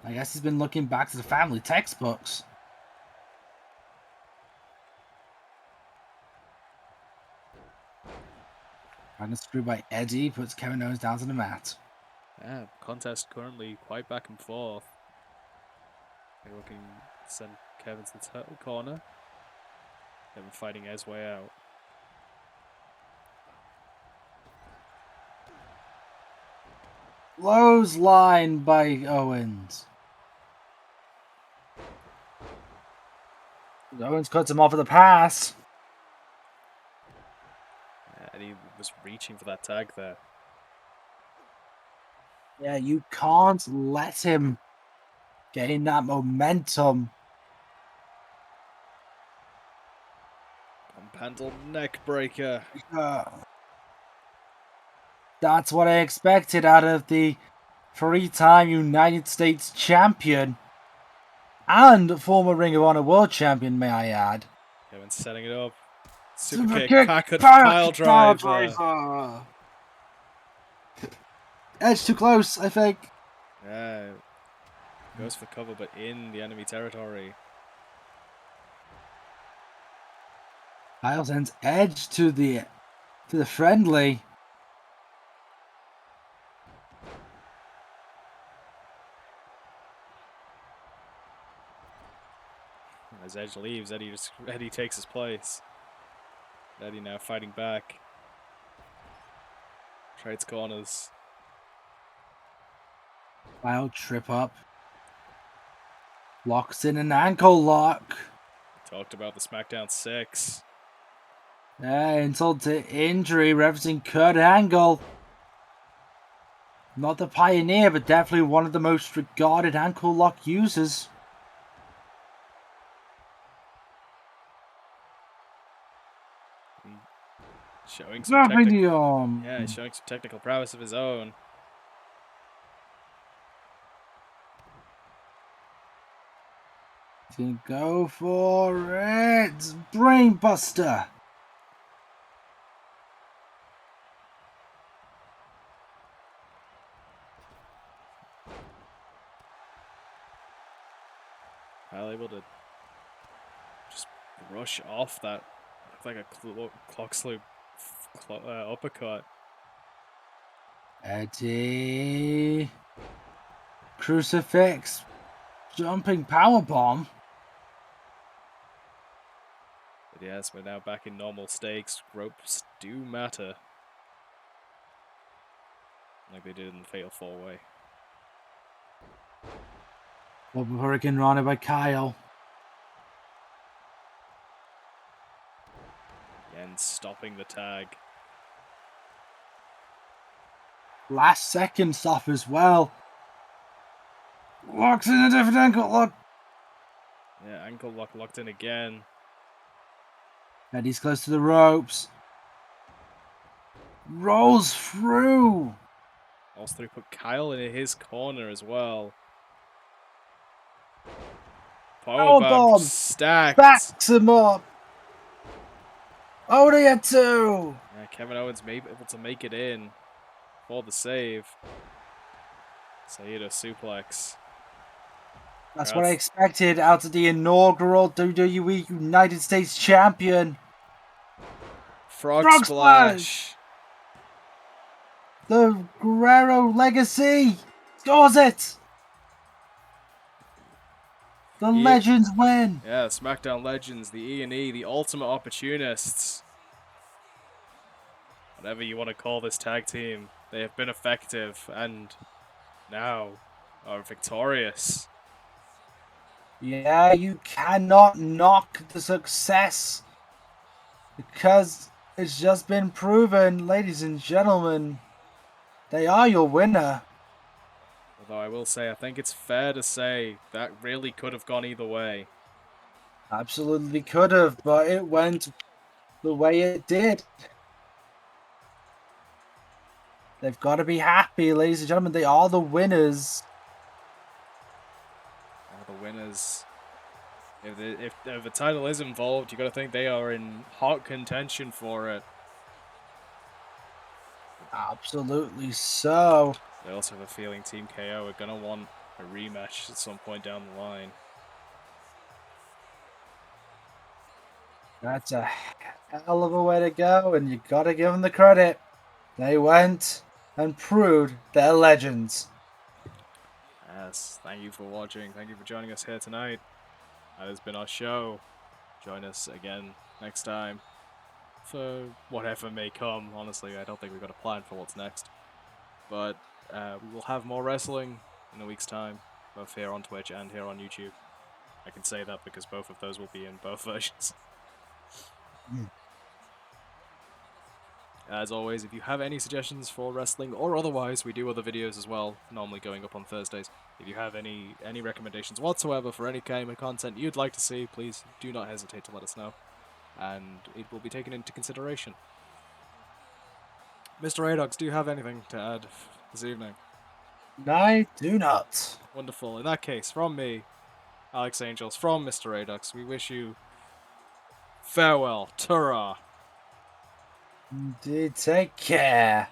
I guess he's been looking back to the family textbooks. Trying to screw by Eddie, puts Kevin Owens down to the mat. Yeah, contest currently quite back and forth. They're looking to send Kevin to the corner. Kevin fighting his way out. Clothesline by Owens. Owens cuts him off with a pass. And he was reaching for that tag there. Yeah, you can't let him gain that momentum. Pump handle neck breaker. That's what I expected out of the 3-time United States champion and former Ring of Honor world champion, may I add. Kevin setting it up. Super kick, pile driver. Edge too close, I think. Yeah, goes for cover, but in the enemy territory. Kyle sends Edge to the friendly. As Edge leaves, Eddie takes his place. Eddie now fighting back. Trades corners. Kyle trip up. Locks in an ankle lock. Talked about the SmackDown 6. Insult to injury, referencing Kurt Angle. Not the pioneer, but definitely one of the most regarded ankle lock users. Showing some showing some technical prowess of his own. He's gonna go for it. Brainbuster. Kyle able to just brush off that. Looked like a clock slope uppercut. Eddie. Crucifix. Jumping powerbomb. But yes, we're now back in normal stakes. Ropes do matter. Like they did in the Fatal 4-Way. Double Hurricane Rana by Kyle. And stopping the tag. last second stop as well. Locks in a different ankle lock. Yeah, ankle lock locked in again. Eddie's close to the ropes. Rolls through. Rolls through, put Kyle in his corner as well. Powerbomb Powerbomb. stacked. Backs him up. Only a 2. Yeah, Kevin Owens maybe able to make it in for the save. Saito suplex. That's what I expected out of the inaugural WWE United States Champion. Frog splash. The Guerrero Legacy scores it. The Legends win. Yeah, SmackDown Legends, the E&E, the Ultimate Opportunists. Whatever you want to call this tag team, they have been effective and now are victorious. Yeah, you cannot knock the success because it's just been proven, ladies and gentlemen, they are your winner. Although I will say, I think it's fair to say that really could have gone either way. Absolutely could have, but it went the way it did. They've got to be happy, ladies and gentlemen. They are the winners. Are the winners. If the title is involved, you got to think they are in hot contention for it. Absolutely so. I also have a feeling Team KO are gonna want a rematch at some point down the line. That's a hell of a way to go, and you got to give them the credit. They went and proved they're legends. Yes, thank you for watching. Thank you for joining us here tonight. That has been our show. Join us again next time for whatever may come. Honestly, I don't think we've got a plan for what's next. But we will have more wrestling in a week's time, both here on Twitch and here on YouTube. I can say that because both of those will be in both versions. As always, if you have any suggestions for wrestling or otherwise, we do other videos as well, normally going up on Thursdays. If you have any recommendations whatsoever for any kind of content you'd like to see, please do not hesitate to let us know, and it will be taken into consideration. Mr. Adox, do you have anything to add this evening? I do not. Wonderful. In that case, from me, Alex Angels, from Mr. Adox, we wish you farewell, ta-ra. Indeed, take care.